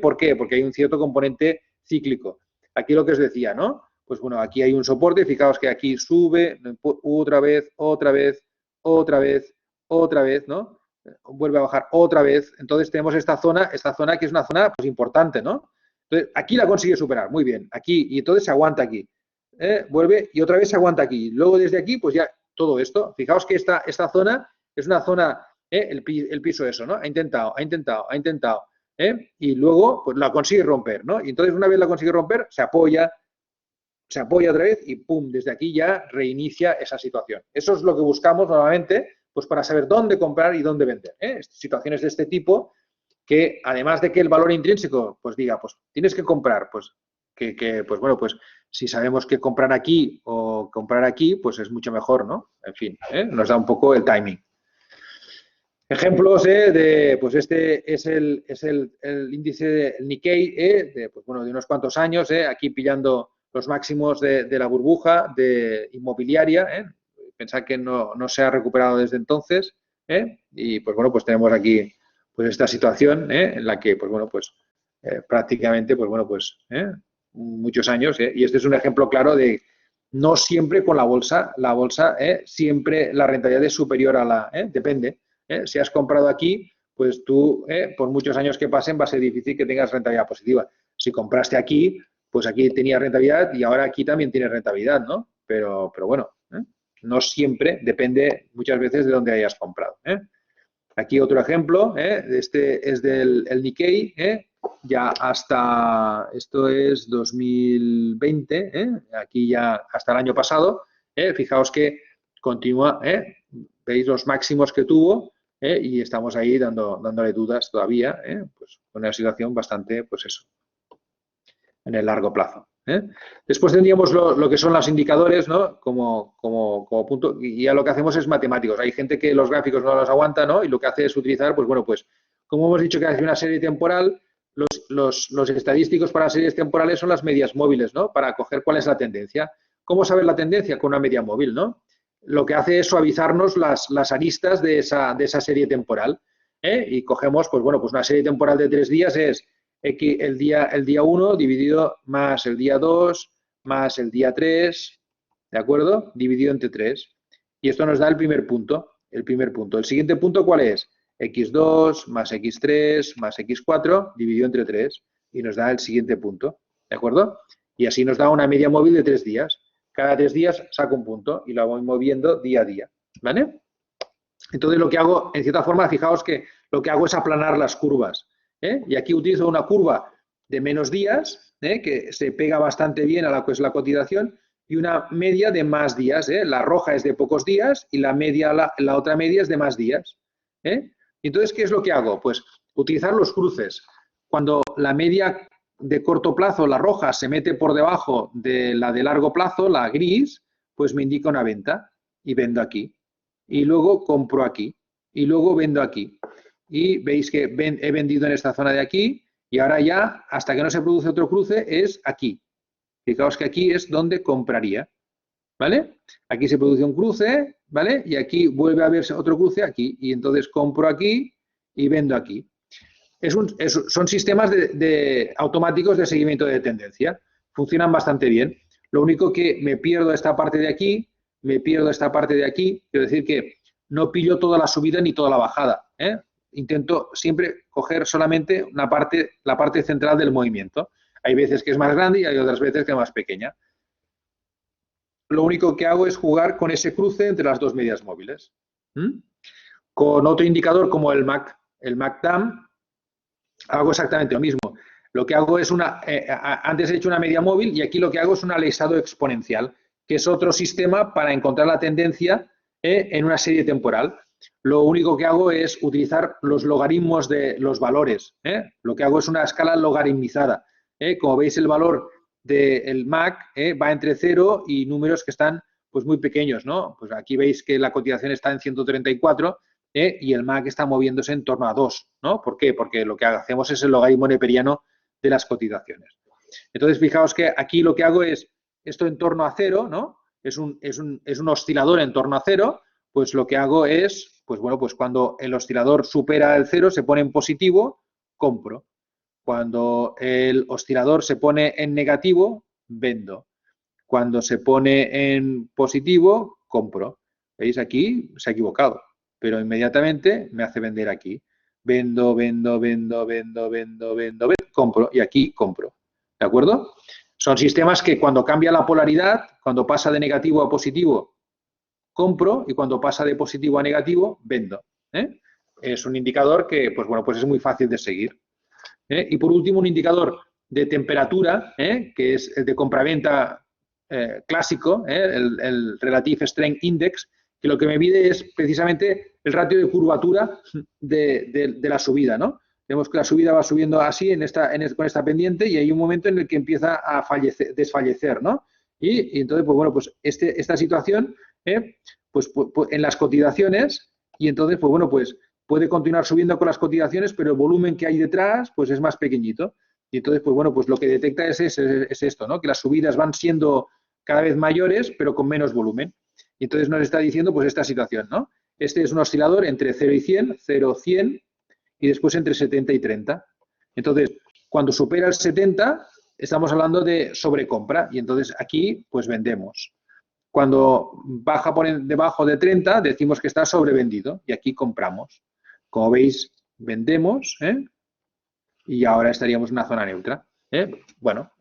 ¿Por qué? Porque hay un cierto componente cíclico. Aquí lo que os decía, ¿no? Pues bueno, aquí hay un soporte, fijaos que aquí sube, otra vez, ¿no? Vuelve a bajar otra vez. Entonces tenemos esta zona que es una zona pues importante, ¿no? Entonces, aquí la consigue superar, muy bien, aquí, y entonces se aguanta aquí. Vuelve y otra vez se aguanta aquí. Luego desde aquí, pues ya todo esto. Fijaos que esta zona es una zona, el piso eso, ¿no? Ha intentado. Y luego pues la consigue romper, ¿no? Y entonces una vez la consigue romper, se apoya otra vez y pum, desde aquí ya reinicia esa situación. Eso es lo que buscamos nuevamente, pues para saber dónde comprar y dónde vender. Situaciones de este tipo que además de que el valor intrínseco pues diga, pues tienes que comprar, pues pues bueno, pues si sabemos que comprar aquí o comprar aquí, pues es mucho mejor, ¿no? En fin, nos da un poco el timing. Ejemplos pues este es el índice del Nikkei pues bueno, de unos cuantos años, aquí pillando los máximos de la burbuja de inmobiliaria. Pensad que no se ha recuperado desde entonces. Y pues bueno, pues tenemos aquí pues esta situación en la que pues bueno, pues prácticamente pues bueno, pues muchos años. Y este es un ejemplo claro de no siempre con la bolsa siempre la rentabilidad es superior a la, depende. Si has comprado aquí, pues tú, por muchos años que pasen, va a ser difícil que tengas rentabilidad positiva. Si compraste aquí, pues aquí tenía rentabilidad y ahora aquí también tiene rentabilidad, ¿no? Pero bueno, no siempre, depende muchas veces de dónde hayas comprado. Aquí otro ejemplo, este es del el Nikkei, ya hasta, esto es 2020, aquí ya hasta el año pasado, fijaos que continúa, veis los máximos que tuvo, y estamos ahí dándole dudas todavía, pues con una situación bastante, pues eso, en el largo plazo. Después tendríamos lo que son los indicadores, ¿no? Como punto, y ya lo que hacemos es matemáticos. Hay gente que los gráficos no los aguanta, ¿no? Y lo que hace es utilizar, pues bueno, pues como hemos dicho que hace una serie temporal, los estadísticos para series temporales son las medias móviles, ¿no? Para coger cuál es la tendencia. ¿Cómo saber la tendencia? Con una media móvil, ¿no? Lo que hace es suavizarnos las aristas de esa serie temporal. Y cogemos, pues bueno, pues una serie temporal de 3 días es el día 1 dividido más el día 2 más el día 3, ¿de acuerdo? Dividido entre 3. Y esto nos da el primer punto. El siguiente punto, ¿cuál es? X2 más X3 más X4 dividido entre 3 y nos da el siguiente punto, ¿de acuerdo? Y así nos da una media móvil de 3 días. Cada 3 días saco un punto y lo voy moviendo día a día, ¿vale? Entonces lo que hago, en cierta forma, fijaos que lo que hago es aplanar las curvas. Y aquí utilizo una curva de menos días, que se pega bastante bien a la que es la cotización, y una media de más días. La roja es de pocos días y la otra media es de más días. Entonces, ¿qué es lo que hago? Pues utilizar los cruces. Cuando la media de corto plazo, la roja, se mete por debajo de la de largo plazo, la gris, pues me indica una venta y vendo aquí. Y luego compro aquí y luego vendo aquí. Y veis que he vendido en esta zona de aquí y ahora ya, hasta que no se produce otro cruce, es aquí. Fijaos que aquí es donde compraría, ¿vale? Aquí se produce un cruce, ¿vale? Y aquí vuelve a verse otro cruce aquí y entonces compro aquí y vendo aquí. Son sistemas automáticos de seguimiento de tendencia. Funcionan bastante bien. Lo único que me pierdo esta parte de aquí, me pierdo esta parte de aquí, quiero decir que no pillo toda la subida ni toda la bajada. Intento siempre coger solamente la parte central del movimiento. Hay veces que es más grande y hay otras veces que es más pequeña. Lo único que hago es jugar con ese cruce entre las dos medias móviles. Con otro indicador como el MACD, hago exactamente lo mismo. Lo que hago es antes he hecho una media móvil y aquí lo que hago es un alisado exponencial, que es otro sistema para encontrar la tendencia en una serie temporal. Lo único que hago es utilizar los logaritmos de los valores. Lo que hago es una escala logaritmizada. Como veis, el valor del MAC va entre 0 y números que están pues muy pequeños, ¿no? Pues aquí veis que la cotización está en 134 y el MAC está moviéndose en torno a 2, ¿no? ¿Por qué? Porque lo que hacemos es el logaritmo neperiano de las cotizaciones. Entonces, fijaos que aquí lo que hago es esto en torno a 0, ¿no? Es un oscilador en torno a 0, pues lo que hago es, pues bueno, pues cuando el oscilador supera el 0, se pone en positivo, compro. Cuando el oscilador se pone en negativo, vendo. Cuando se pone en positivo, compro. ¿Veis? Aquí se ha equivocado, pero inmediatamente me hace vender aquí. Vendo, compro y aquí compro. ¿De acuerdo? Son sistemas que cuando cambia la polaridad, cuando pasa de negativo a positivo, compro y cuando pasa de positivo a negativo, vendo. Es un indicador que, pues bueno, pues es muy fácil de seguir. Y por último, un indicador de temperatura, que es el de compraventa clásico, el Relative Strength Index, que lo que me mide es precisamente el ratio de curvatura de la subida, ¿no? Vemos que la subida va subiendo así con esta pendiente y hay un momento en el que empieza a desfallecer, ¿no? Y entonces, pues bueno, pues esta situación, pues en las cotizaciones, y entonces, pues bueno, pues puede continuar subiendo con las cotizaciones, pero el volumen que hay detrás, pues es más pequeñito. Y entonces, pues bueno, pues lo que detecta es esto, ¿no? Que las subidas van siendo cada vez mayores, pero con menos volumen. Y entonces nos está diciendo, pues, esta situación, ¿no? Este es un oscilador entre 0 y 100, 0, 100, y después entre 70 y 30. Entonces, cuando supera el 70, estamos hablando de sobrecompra, y entonces aquí, pues, vendemos. Cuando baja por debajo de 30, decimos que está sobrevendido, y aquí compramos. Como veis, vendemos, y ahora estaríamos en una zona neutra. Bueno,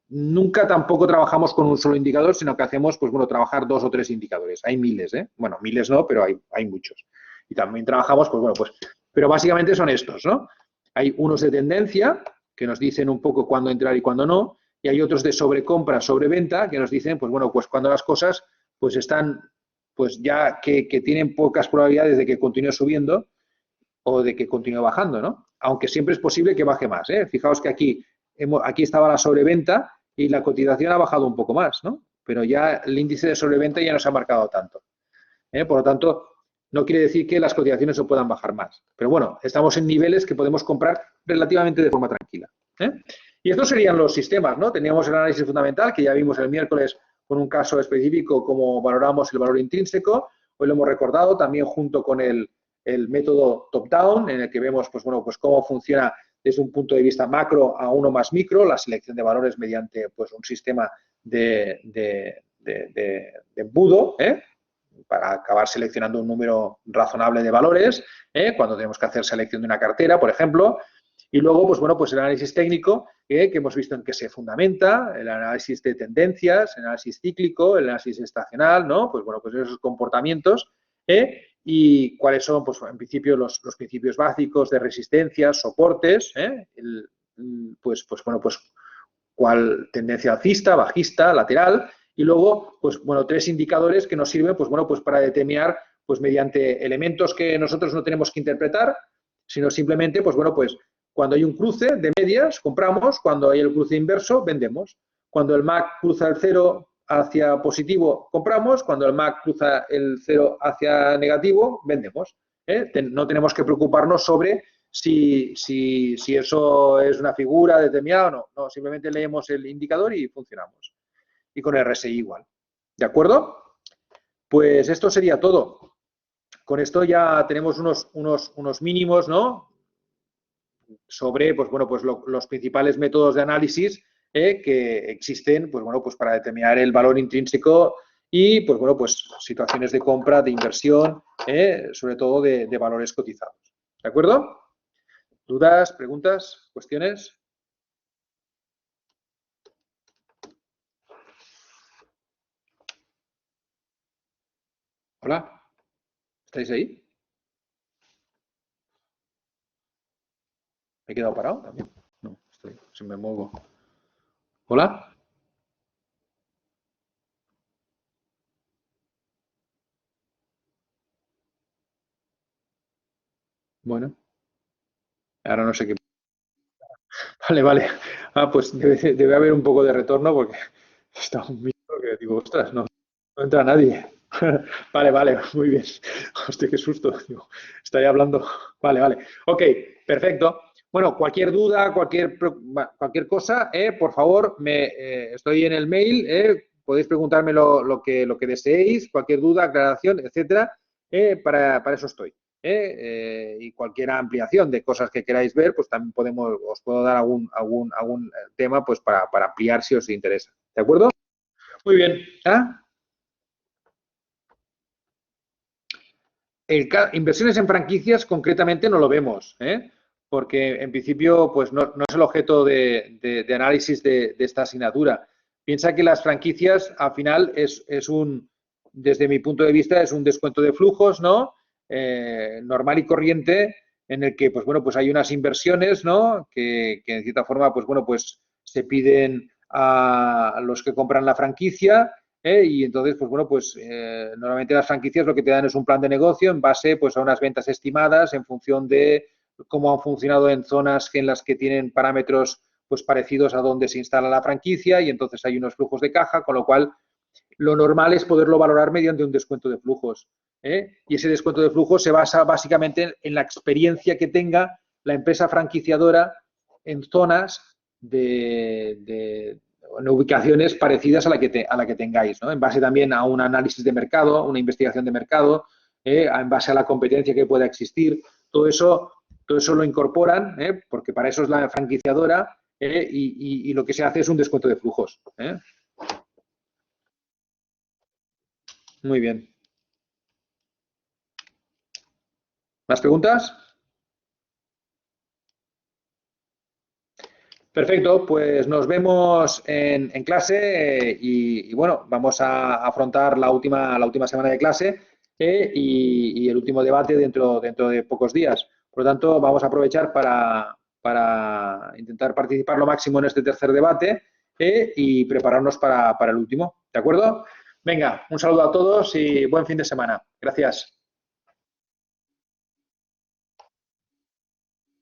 nunca tampoco trabajamos con un solo indicador, sino que hacemos, pues bueno, trabajar 2 o 3 indicadores. Hay miles, ¿eh? Bueno, miles no, pero hay muchos. Y también trabajamos, pues bueno, pues, pero básicamente son estos, ¿no? Hay unos de tendencia, que nos dicen un poco cuándo entrar y cuándo no, y hay otros de sobrecompra, sobreventa, que nos dicen, pues bueno, pues cuando las cosas pues están, pues ya que tienen pocas probabilidades de que continúe subiendo o de que continúe bajando, ¿no? Aunque siempre es posible que baje más, ¿eh? Fijaos que aquí estaba la sobreventa y la cotización ha bajado un poco más, ¿no? Pero ya el índice de sobreventa ya no se ha marcado tanto. Por lo tanto, no quiere decir que las cotizaciones no puedan bajar más. Pero bueno, estamos en niveles que podemos comprar relativamente de forma tranquila. Y estos serían los sistemas, ¿no? Teníamos el análisis fundamental, que ya vimos el miércoles con un caso específico, cómo valoramos el valor intrínseco. Hoy lo hemos recordado también junto con el método top-down, en el que vemos, pues bueno, pues cómo funciona desde un punto de vista macro a uno más micro, la selección de valores mediante pues, un sistema de embudo, para acabar seleccionando un número razonable de valores, cuando tenemos que hacer selección de una cartera, por ejemplo. Y luego, pues bueno, pues el análisis técnico, que hemos visto en qué se fundamenta, el análisis de tendencias, el análisis cíclico, el análisis estacional, ¿no? Pues bueno, pues esos comportamientos, y cuáles son, pues en principio, los principios básicos de resistencias, soportes, pues bueno, pues cuál tendencia alcista, bajista, lateral, y luego, pues bueno, 3 indicadores que nos sirven, pues bueno, pues para determinar, pues mediante elementos que nosotros no tenemos que interpretar, sino simplemente, pues bueno, pues cuando hay un cruce de medias, compramos, cuando hay el cruce inverso, vendemos. Cuando el MAC cruza el 0 hacia positivo, compramos, cuando el MAC cruza el 0 hacia negativo, vendemos. No tenemos que preocuparnos sobre si eso es una figura determinada o no. No, simplemente leemos el indicador y funcionamos. Y con el RSI igual. ¿De acuerdo? Pues esto sería todo. Con esto ya tenemos unos mínimos, ¿no? Sobre, pues bueno, pues los principales métodos de análisis que existen, pues bueno, pues para determinar el valor intrínseco y, pues bueno, pues situaciones de compra, de inversión, sobre todo de valores cotizados. ¿De acuerdo? ¿Dudas, preguntas, cuestiones? Hola, ¿estáis ahí? ¿Me he quedado parado también? No, estoy, se me muevo. ¿Hola? Bueno, ahora no sé qué. Vale, vale. Ah, pues debe haber un poco de retorno porque está un micro que digo, ostras, no entra nadie. Vale, vale, muy bien. Hostia, qué susto. Digo, estaría hablando. Vale, vale. Ok, perfecto. Bueno, cualquier duda, cualquier cosa, por favor, estoy en el mail, podéis preguntarme lo que deseéis, cualquier duda, aclaración, etcétera, para eso estoy. Y cualquier ampliación de cosas que queráis ver, pues también os puedo dar algún tema pues para ampliar si os interesa. ¿De acuerdo? Muy bien. ¿Ah? Inversiones en franquicias concretamente no lo vemos, porque en principio pues no es el objeto de análisis de esta asignatura. Piensa que las franquicias al final desde mi punto de vista, es un descuento de flujos, ¿no? Normal y corriente, en el que pues bueno, pues hay unas inversiones, ¿no? Que en cierta forma pues bueno, pues se piden a los que compran la franquicia. Y entonces, pues bueno, pues normalmente las franquicias lo que te dan es un plan de negocio en base pues a unas ventas estimadas en función de cómo han funcionado en zonas en las que tienen parámetros pues parecidos a donde se instala la franquicia y entonces hay unos flujos de caja, con lo cual lo normal es poderlo valorar mediante un descuento de flujos. Y ese descuento de flujos se basa básicamente en la experiencia que tenga la empresa franquiciadora en zonas en ubicaciones parecidas a la que tengáis, ¿no? En base también a un análisis de mercado, una investigación de mercado, en base a la competencia que pueda existir. Todo eso lo incorporan, porque para eso es la franquiciadora, y lo que se hace es un descuento de flujos. Muy bien. ¿Más preguntas? Perfecto, pues nos vemos en clase y, bueno, vamos a afrontar la última semana de clase y el último debate dentro de pocos días. Por lo tanto, vamos a aprovechar para intentar participar lo máximo en este tercer debate y prepararnos para el último. ¿De acuerdo? Venga, un saludo a todos y buen fin de semana. Gracias.